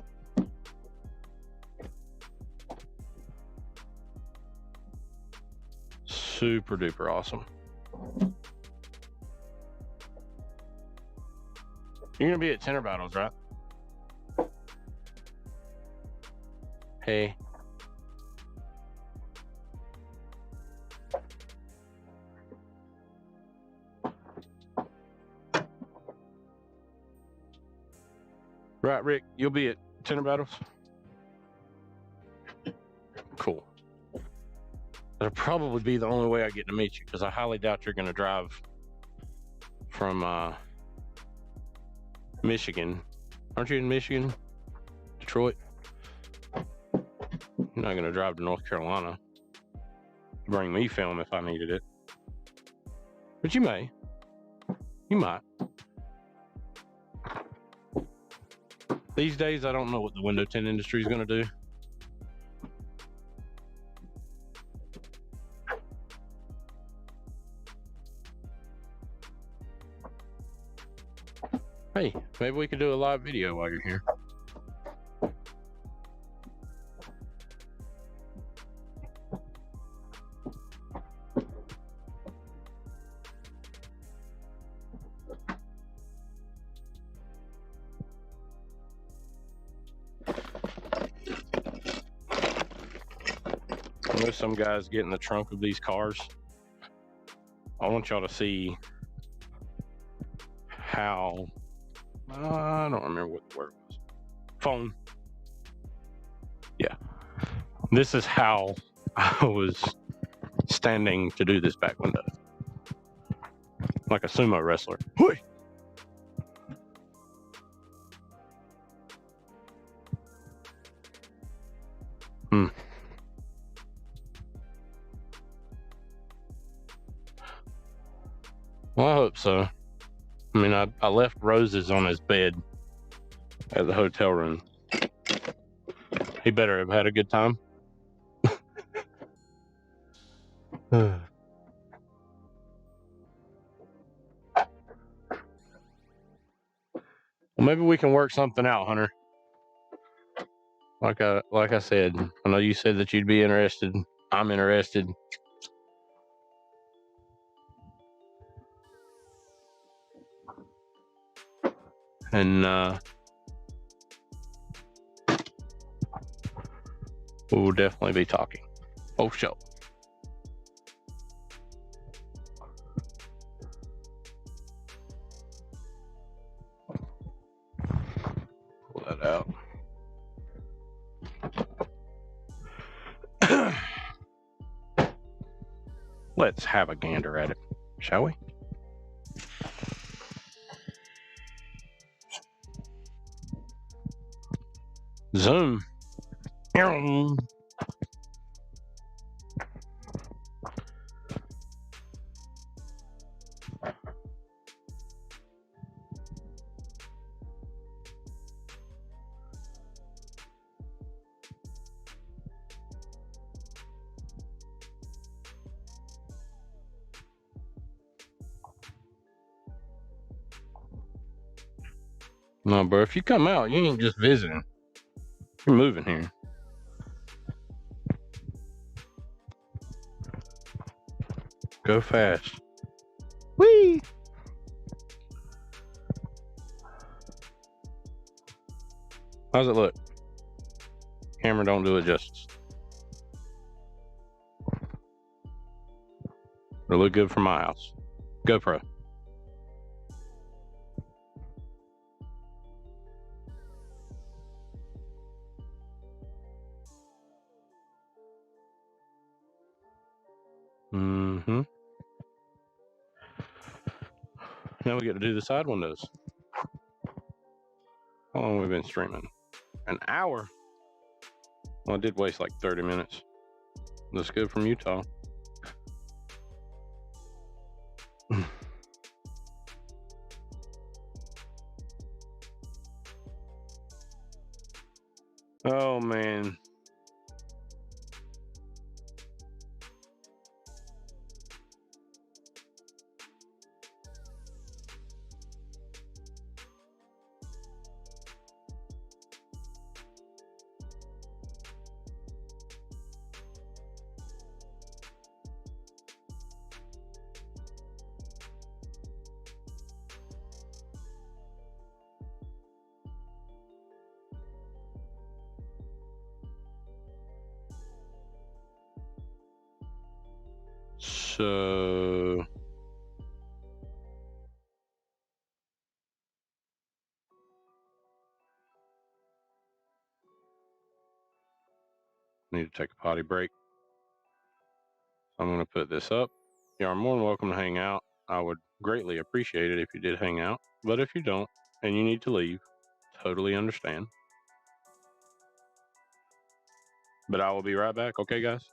Super duper awesome. You're gonna be at Tenor Battles, right? Hey. Right, Rick, you'll be at Tenor Battles? Cool. That'll probably be the only way I get to meet you, because I highly doubt you're gonna drive from Michigan. Aren't you in Michigan? Detroit? You're not gonna drive to North Carolina to bring me film if I needed it. But you may. You might. These days, I don't know what the window tint industry is gonna do. Hey, maybe we could do a live video while you're here. I know some guys get in the trunk of these cars. I want y'all to see how, I don't remember what the word was. Phone. Yeah. This is how I was standing to do this back window. Like a sumo wrestler. Hoi! Well, I hope so. I mean, I left roses on his bed at the hotel room. He better have had a good time. Well, maybe we can work something out, Hunter. Like I said, I know you said that you'd be interested. I'm interested. And we'll definitely be talking. Oh, sure. Pull that out. Let's have a gander at it, shall we? Zoom. No, bro, if you come out, you ain't just visiting. You're moving here. Go fast. Whee! How's it look? Camera don't do it justice. It'll look good for my house. GoPro. Mm-hmm. Now we get to do the side windows. How long have we been streaming? An hour? Well, I did waste like 30 minutes. Looks good from Utah. Oh, man. So need to take a potty break. I'm going to put this up. You are more than welcome to hang out. I would greatly appreciate it if you did hang out. But if you don't and you need to leave, totally understand. But I will be right back. Okay, guys?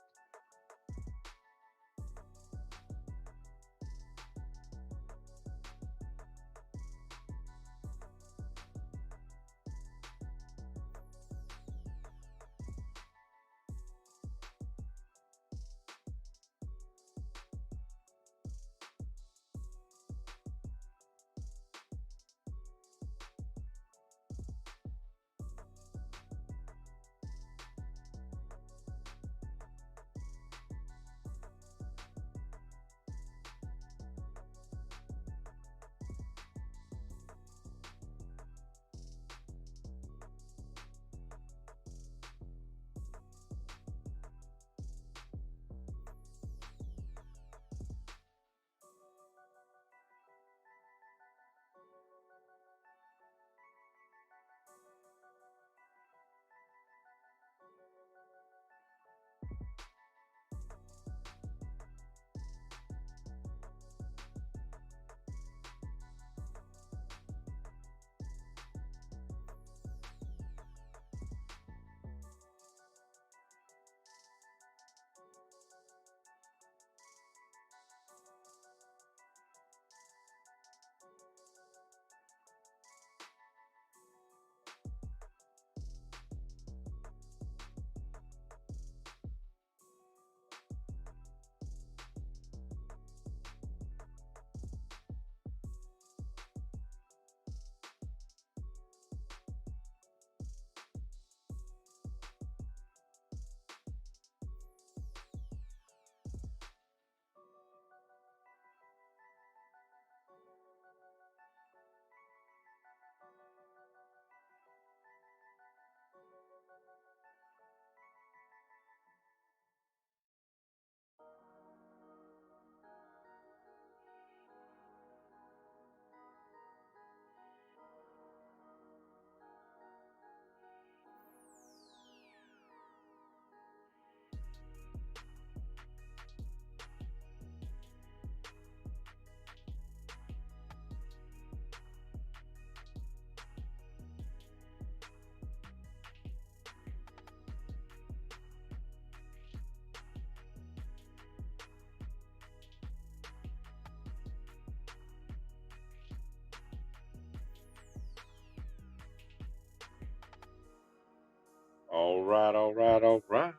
All right, all right, all right.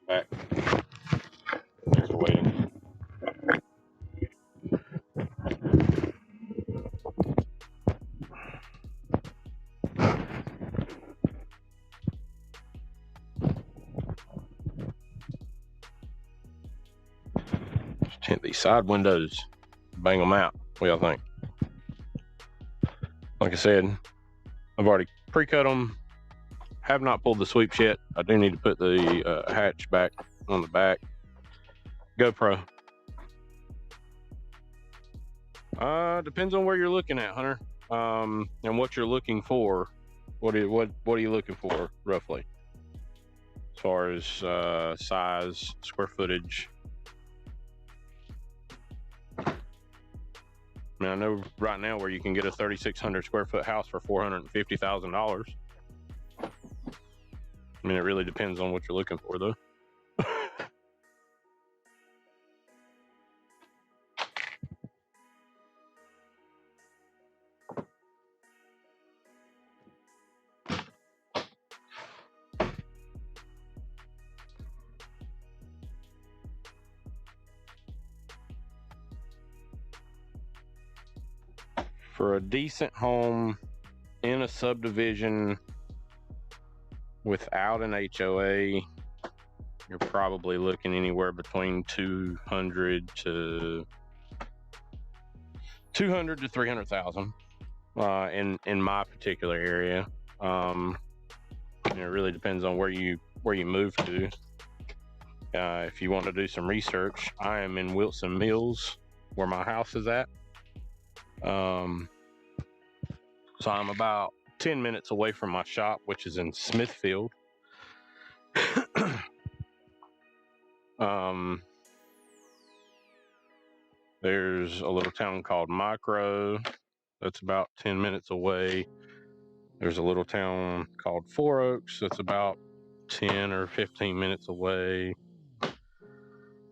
Back. Thanks for waiting. Just tint these side windows. Bang them out. What y'all think? Like I said, I've already pre-cut them. Have not pulled the sweeps yet. I do need to put the hatch back on the back. GoPro. Depends on where you're looking at, Hunter, and what you're looking for. What are you looking for roughly, as far as size, square footage? I mean, I know right now where you can get a 3,600 square foot house for $450,000. I mean, it really depends on what you're looking for, though. For a decent home in a subdivision without an HOA, you're probably looking anywhere between 200 to 300,000 in my particular area. It really depends on where you move to. If you want to do some research, I am in Wilson Mills, where my house is at. So I'm about 10 minutes away from my shop, which is in Smithfield. There's a little town called Micro that's about 10 minutes away. There's a little town called Four Oaks that's about 10 or 15 minutes away.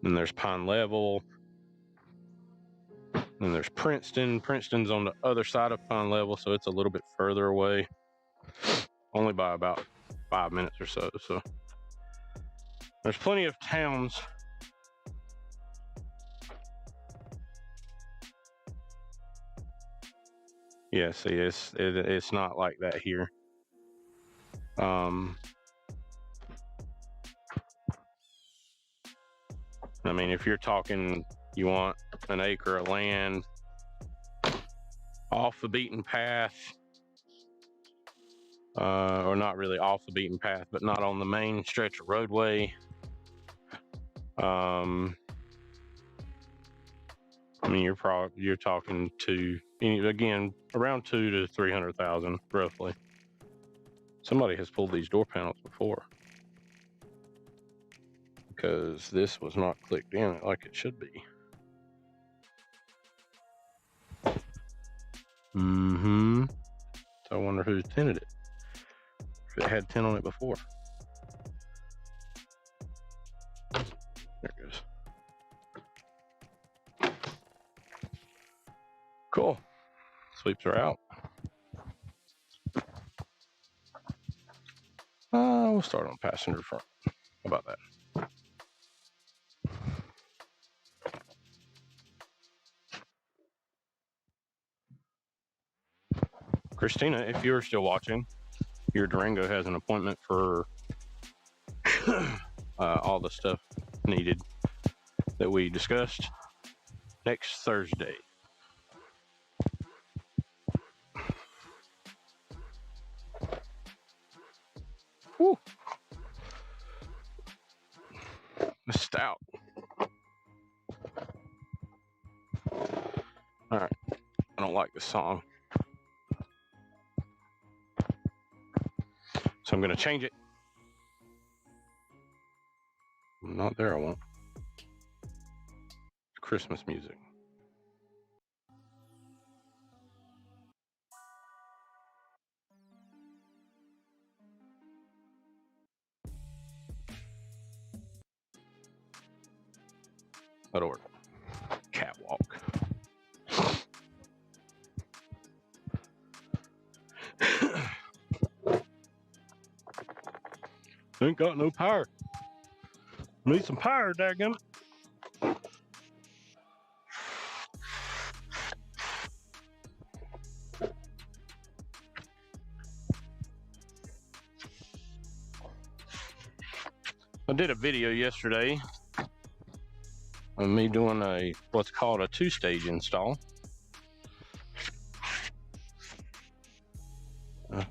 Then there's Pine Level. Then there's Princeton. Princeton's on the other side of Pine Level, so it's a little bit further away, only by about 5 minutes or so. So there's plenty of towns. Yeah, see, it's not like that here. I mean, if you're talking, you want an acre of land off the beaten path, or not really off the beaten path, but not on the main stretch of roadway. I mean, you're talking to, again, around 200,000 to 300,000 roughly. Somebody has pulled these door panels before, because this was not clicked in like it should be. So I wonder who's tinted it, if it had tint on it before. There it goes. Cool. Sweeps are out. We'll start on passenger front. How about that? Christina, if you're still watching, your Durango has an appointment for all the stuff needed that we discussed next Thursday. Woo! The stout. All right, I don't like this song, so I'm gonna change it. Not there, I won't. It's Christmas music. That'll work. Catwalk. Ain't got no power. Need some power, dadgummit. I did a video yesterday of me doing what's called a two-stage install. I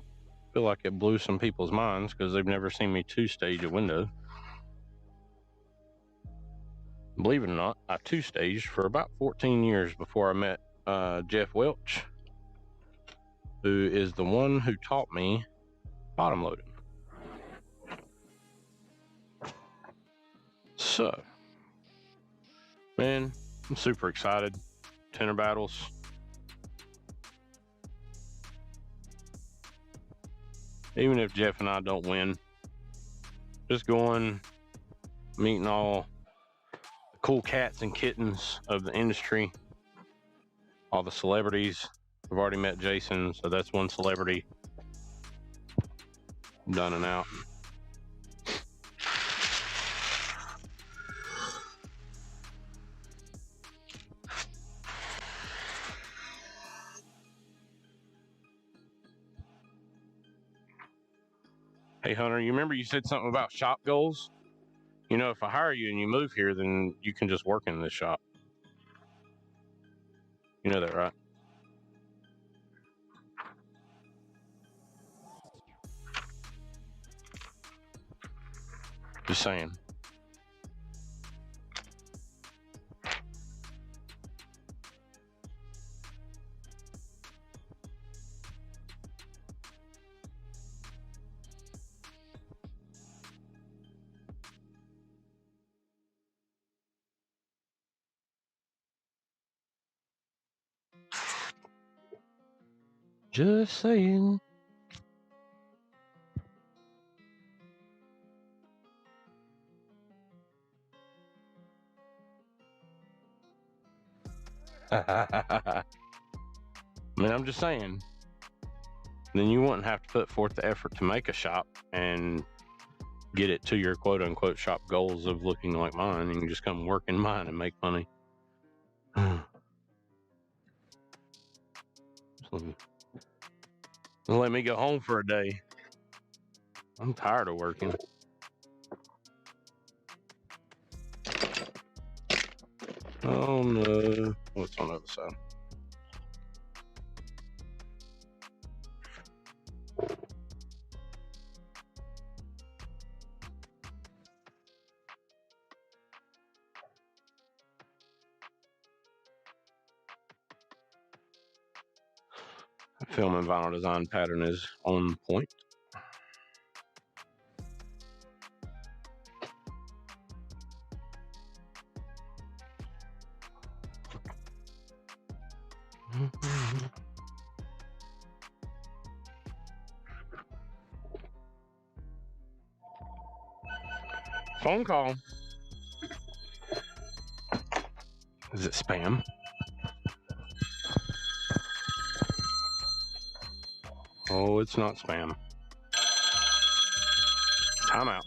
feel like it blew some people's minds because they've never seen me two-stage a window. Believe it or not, I two-staged for about 14 years before I met Jeff Welch, who is the one who taught me bottom loading. So, man, I'm super excited. Tenor battles. Even if Jeff and I don't win, just going, meeting all the cool cats and kittens of the industry, all the celebrities. I've already met Jason, so that's one celebrity done and out. Hey, Hunter, you remember you said something about shop goals? You know, if I hire you and you move here, then you can just work in this shop. You know that, right? Just saying. Just saying. I mean, I'm just saying. Then you wouldn't have to put forth the effort to make a shop and get it to your quote unquote shop goals of looking like mine. You can just come work in mine and make money. So, let me go home for a day. I'm tired of working. Oh no. What's on the other side? Film and vinyl design pattern is on point. Phone call. Is it spam? Oh, it's not spam. Time out.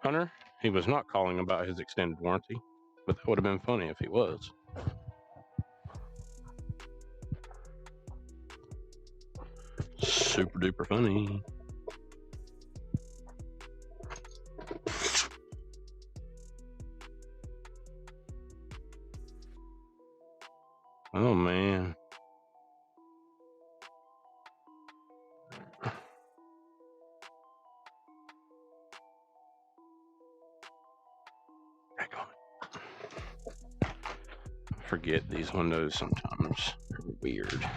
Hunter, he was not calling about his extended warranty, but that would have been funny if he was. Super duper funny. Oh man. I forget these windows sometimes are weird.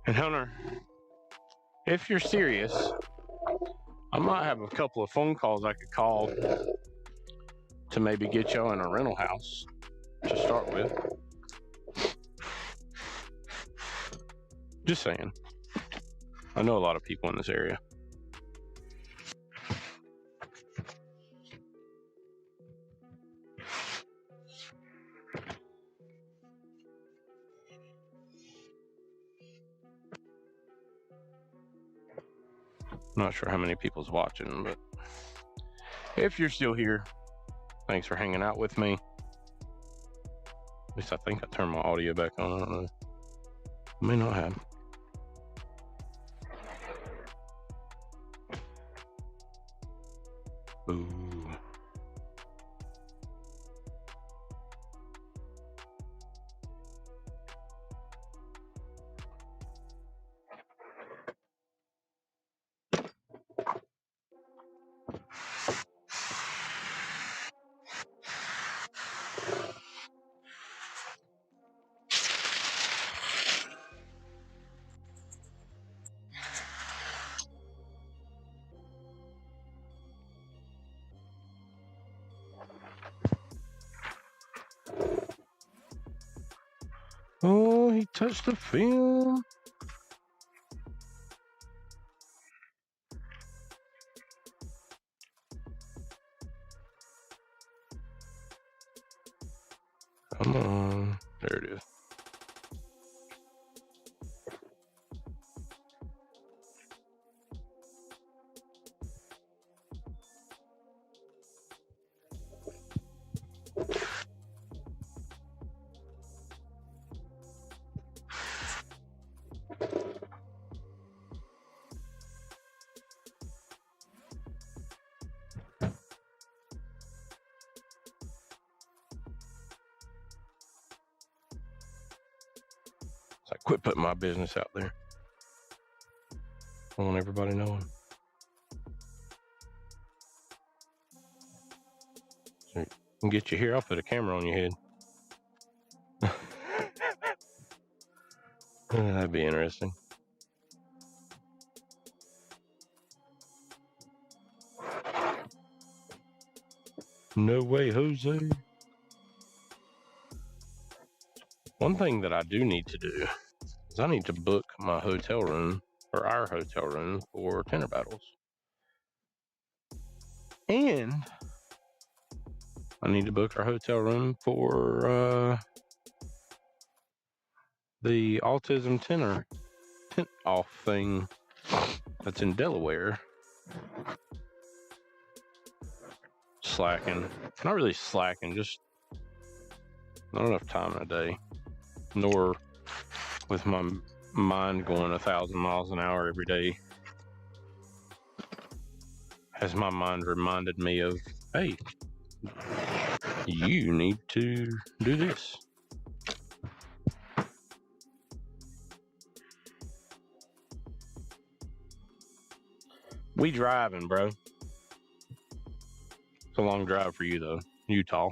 And Hunter, if you're serious, I might have a couple of phone calls I could call to maybe get y'all in a rental house to start with. Just saying. I know a lot of people in this area. Not sure how many people's watching, but if you're still here, thanks for hanging out with me. At least I think I turned my audio back on. I don't know. I may not have. Ooh. Oh, he touched the film. Come on. There it is. So I quit putting my business out there. I want everybody knowing. So you can get you here, I'll put a camera on your head. That'd be interesting. No way, Jose. One thing that I do need to do is I need to book my hotel room, or our hotel room, for Tenor Battles. And I need to book our hotel room for the Autism Tenor Tent Off thing that's in Delaware. Slacking. Not really slacking, just not enough time in a day. Nor with my mind going 1,000 miles an hour every day has my mind reminded me of, hey, you need to do this. We driving, bro. It's a long drive for you, though. Utah.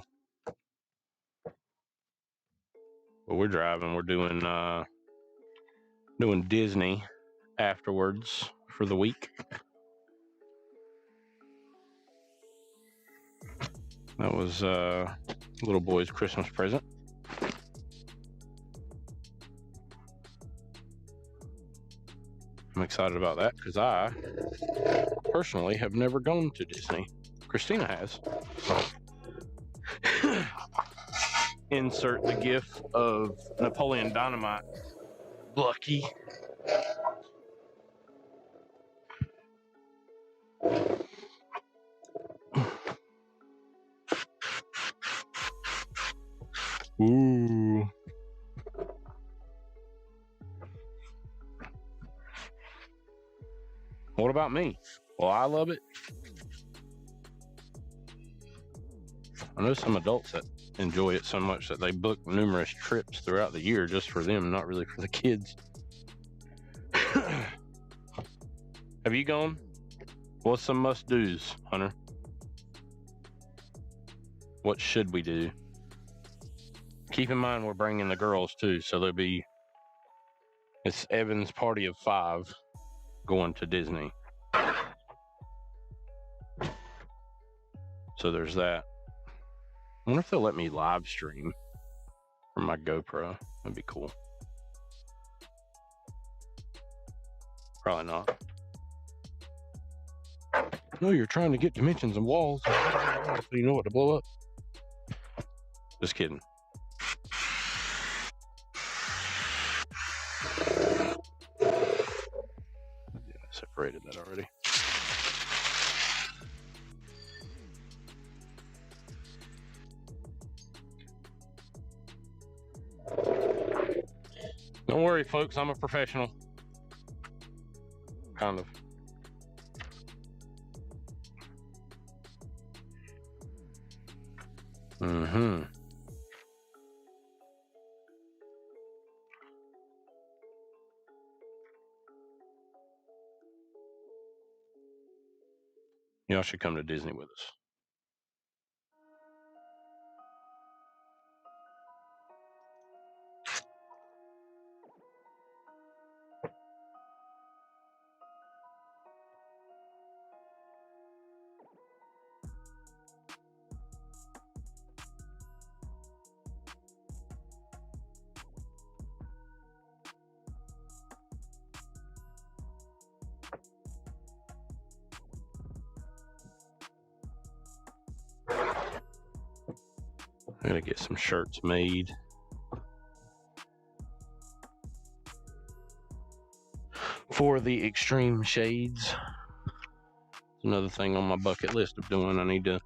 But we're driving. We're doing Disney afterwards for the week. That was little boy's Christmas present. I'm excited about that because I personally have never gone to Disney. Christina has. Insert the gif of Napoleon Dynamite. Lucky. Ooh. What about me? Well, I love it. I know some adults that enjoy it so much that they book numerous trips throughout the year just for them, not really for the kids. Have you gone? What's some must-dos, Hunter? What should we do? Keep in mind we're bringing the girls too, so it's Evan's party of 5 going to Disney. So there's that. I wonder if they'll let me live stream from my GoPro. That'd be cool. Probably not. No, you're trying to get dimensions and walls so you know what to blow up. Just kidding. Yeah, I separated that already. Don't worry, folks. I'm a professional. Kind of. Mm-hmm. Y'all should come to Disney with us. I'm gonna get some shirts made. For the Xtreme shades. Another thing on my bucket list of doing. I need to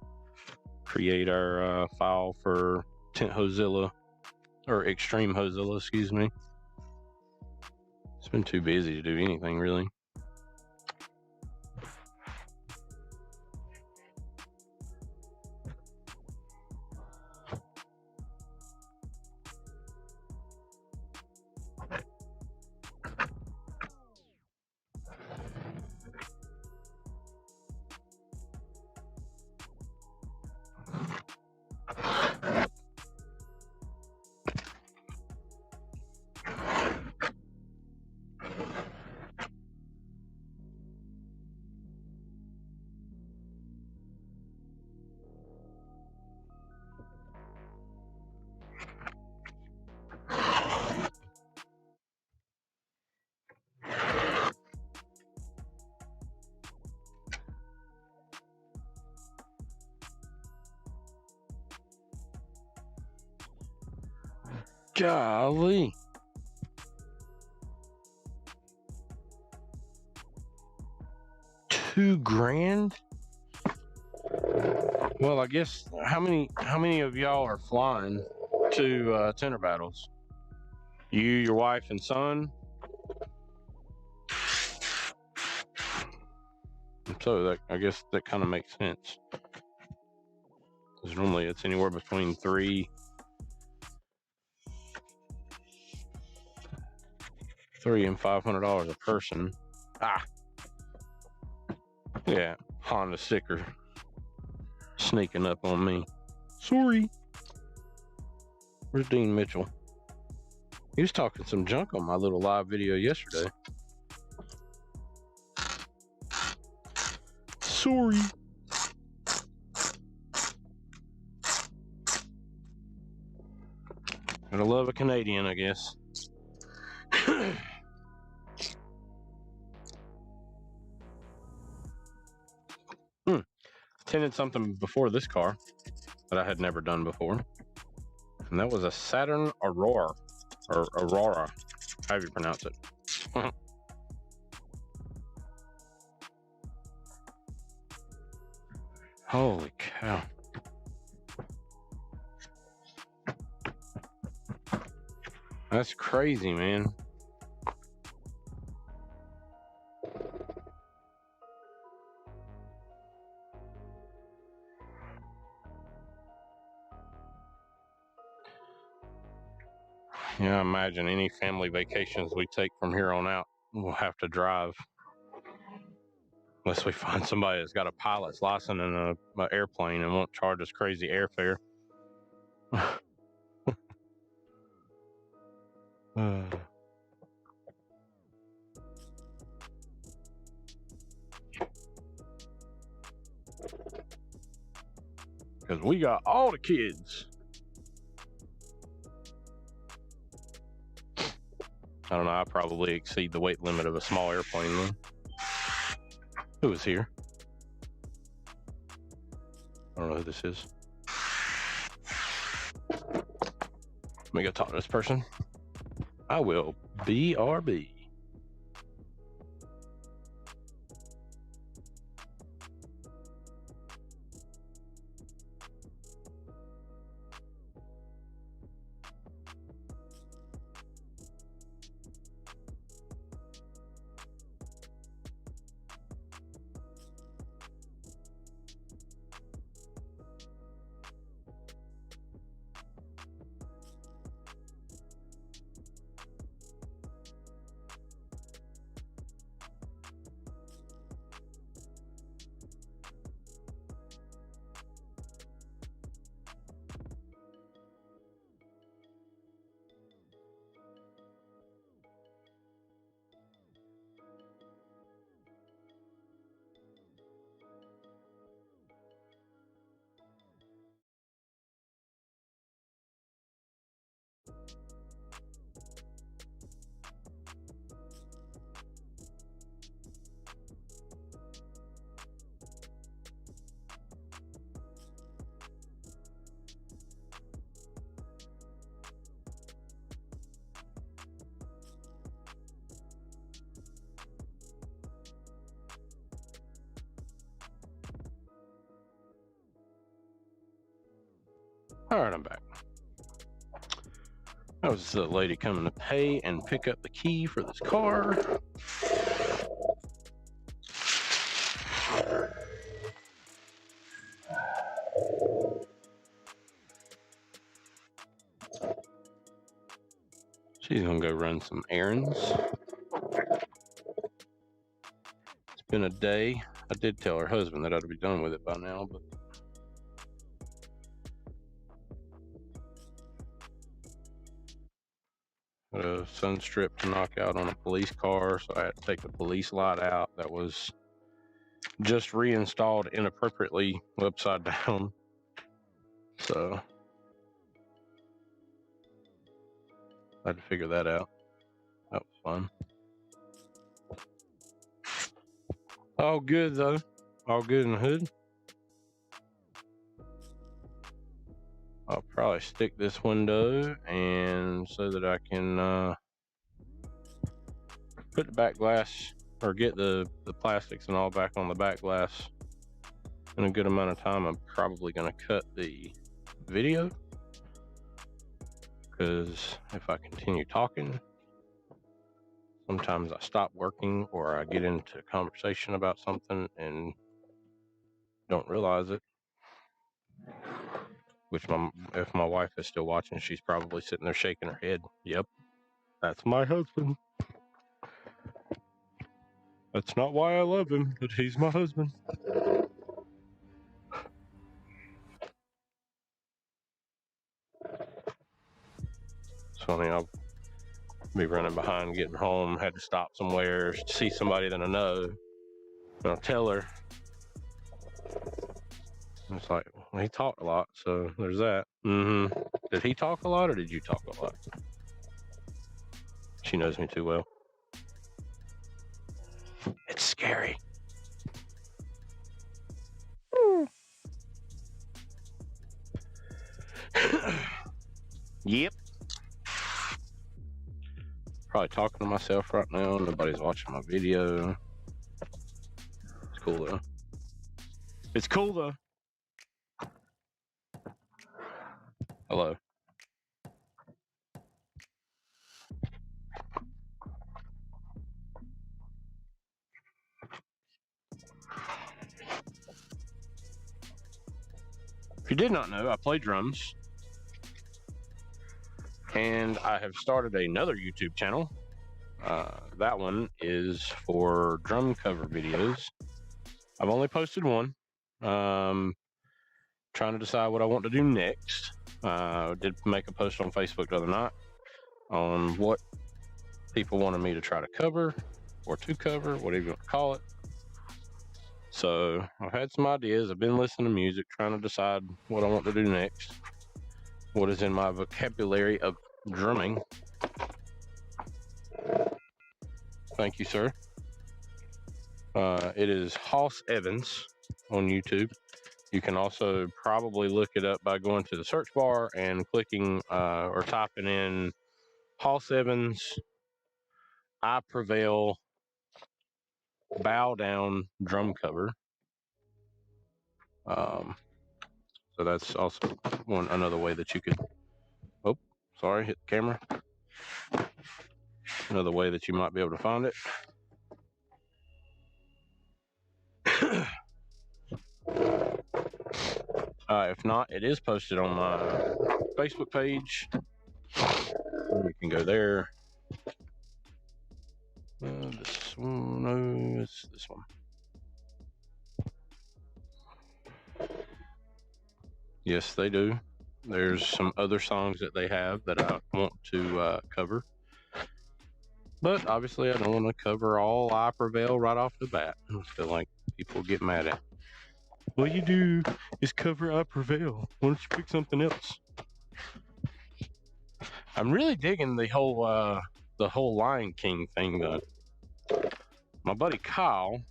create our file for Tint Hozilla, or Xtreme Hozilla, excuse me. It's been too busy to do anything really. Golly. $2,000? Well, I guess how many of y'all are flying to Tender Battles? You, your wife, and son? So I guess that kind of makes sense. Because normally it's anywhere between $300 and $500 a person. Yeah, Honda sticker sneaking up on me. Sorry. Where's Dean Mitchell? He was talking some junk on my little live video yesterday. Sorry. Gotta love a Canadian, I guess. Tinted something before this car that I had never done before. And that was a Saturn Aurora. Or Aurora. However you pronounce it. Holy cow. That's crazy, man. Yeah, imagine any family vacations we take from here on out, we'll have to drive. Unless we find somebody that's got a pilot's license and an airplane and won't charge us crazy airfare. Because we got all the kids. I don't know, I probably exceed the weight limit of a small airplane then. Who is here? I don't know who this is. Let me go talk to this person. I will BRB. All right, I'm back. That was the lady coming to pay and pick up the key for this car. She's gonna go run some errands. It's been a day. I did tell her husband that I'd be done with it by now, but a sun strip to knock out on a police car, so I had to take the police light out that was just reinstalled inappropriately upside down. So I had to figure that out. That was fun. All good though. All good in the hood. I'll probably stick this window and so that I can put the back glass or get the plastics and all back on the back glass in a good amount of time. I'm probably going to cut the video because if I continue talking, sometimes I stop working or I get into conversation about something and don't realize it. Which if my wife is still watching, she's probably sitting there shaking her head. Yep, that's my husband. That's not why I love him, but he's my husband. funny. I'll be running behind, getting home, had to stop somewhere, see somebody that I know, and I'll tell her. And it's like, well, he talked a lot, so there's that. Did he talk a lot or did you talk a lot? She knows me too well. It's scary. Yep. Probably talking to myself right now. Nobody's watching my video. It's cool though. It's cool though. Hello. If you did not know, I play drums. And I have started another YouTube channel. That one is for drum cover videos. I've only posted one. Trying to decide what I want to do next. I did make a post on Facebook the other night on what people wanted me to try to cover, or to cover, whatever you want to call it. So I've had some ideas. I've been listening to music, trying to decide what I want to do next. What is in my vocabulary of drumming. Thank you, sir. It is Hoss Evans on YouTube. You can also probably look it up by going to the search bar and clicking or typing in Hoss Evans, I Prevail, Bow Down drum cover. So that's also another way that you could, oh, sorry, hit the camera. Another way that you might be able to find it. If not, it is posted on my Facebook page. You can go there. This one, no, it's this one. Yes, they do. There's some other songs that they have that I want to cover. But obviously, I don't want to cover all I Prevail right off the bat. I feel like people get mad at. All you do is cover I Prevail. Why don't you pick something else? I'm really digging the whole Lion King thing though. My buddy Kyle,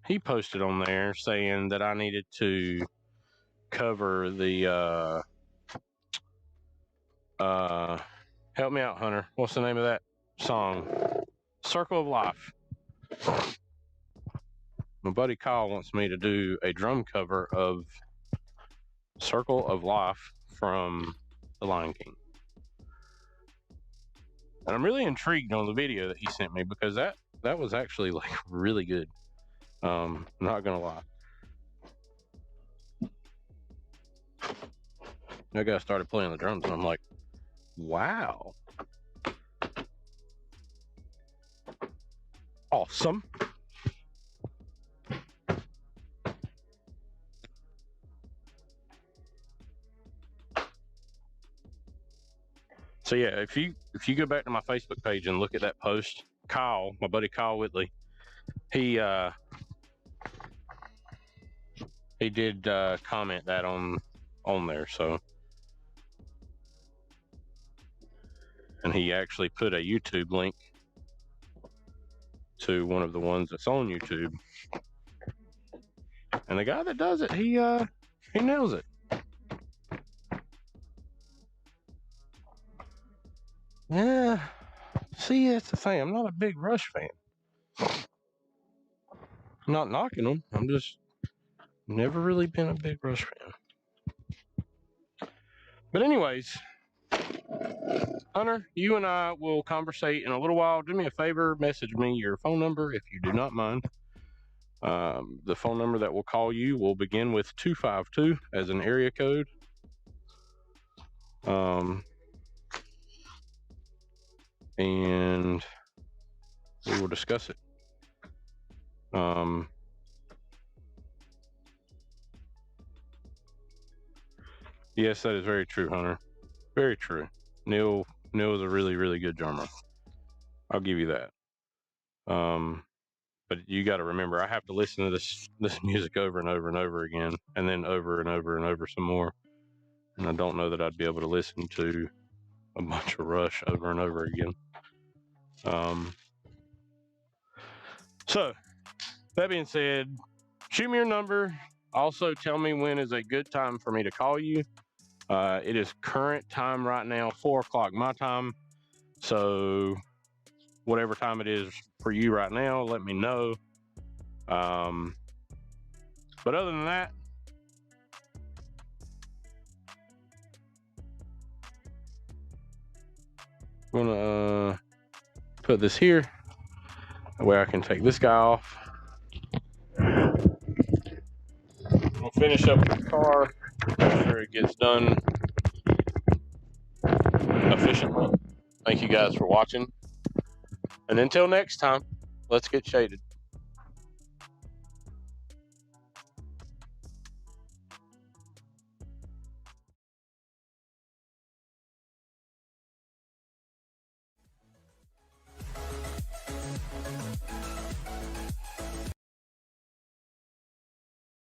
he posted on there saying that I needed to cover the help me out, Hunter. What's the name of that song? Circle of Life. My buddy Kyle wants me to do a drum cover of Circle of Life from The Lion King. And I'm really intrigued on the video that he sent me because that was actually like really good. Not gonna lie. That guy started playing the drums and I'm like, wow. Awesome. So yeah, if you go back to my Facebook page and look at that post, Kyle, my buddy Kyle Whitley, he did comment that on there. So, and he actually put a YouTube link to one of the ones that's on YouTube. And the guy that does it, he nails it. Yeah. See, that's the thing. I'm not a big Rush fan. I'm not knocking them. I'm just never really been a big Rush fan. But anyways, Hunter, you and I will conversate in a little while. Do me a favor, message me your phone number if you do not mind. The phone number that will call you will begin with 252 as an area code. And we will discuss it. Yes, that is very true, Hunter. Very true. Neil and it was a really, really good drummer. I'll give you that. But you got to remember, I have to listen to this music over and over and over again, and then over and over and over some more. And I don't know that I'd be able to listen to a bunch of Rush over and over again. So, that being said, shoot me your number. Also, tell me when is a good time for me to call you. It is current time right now, 4 o'clock my time. So, whatever time it is for you right now, let me know. But other than that, I'm gonna put this here. That way I can take this guy off. We'll finish up the car, make sure it gets done efficiently. Thank you guys for watching. And until next time, let's get shaded.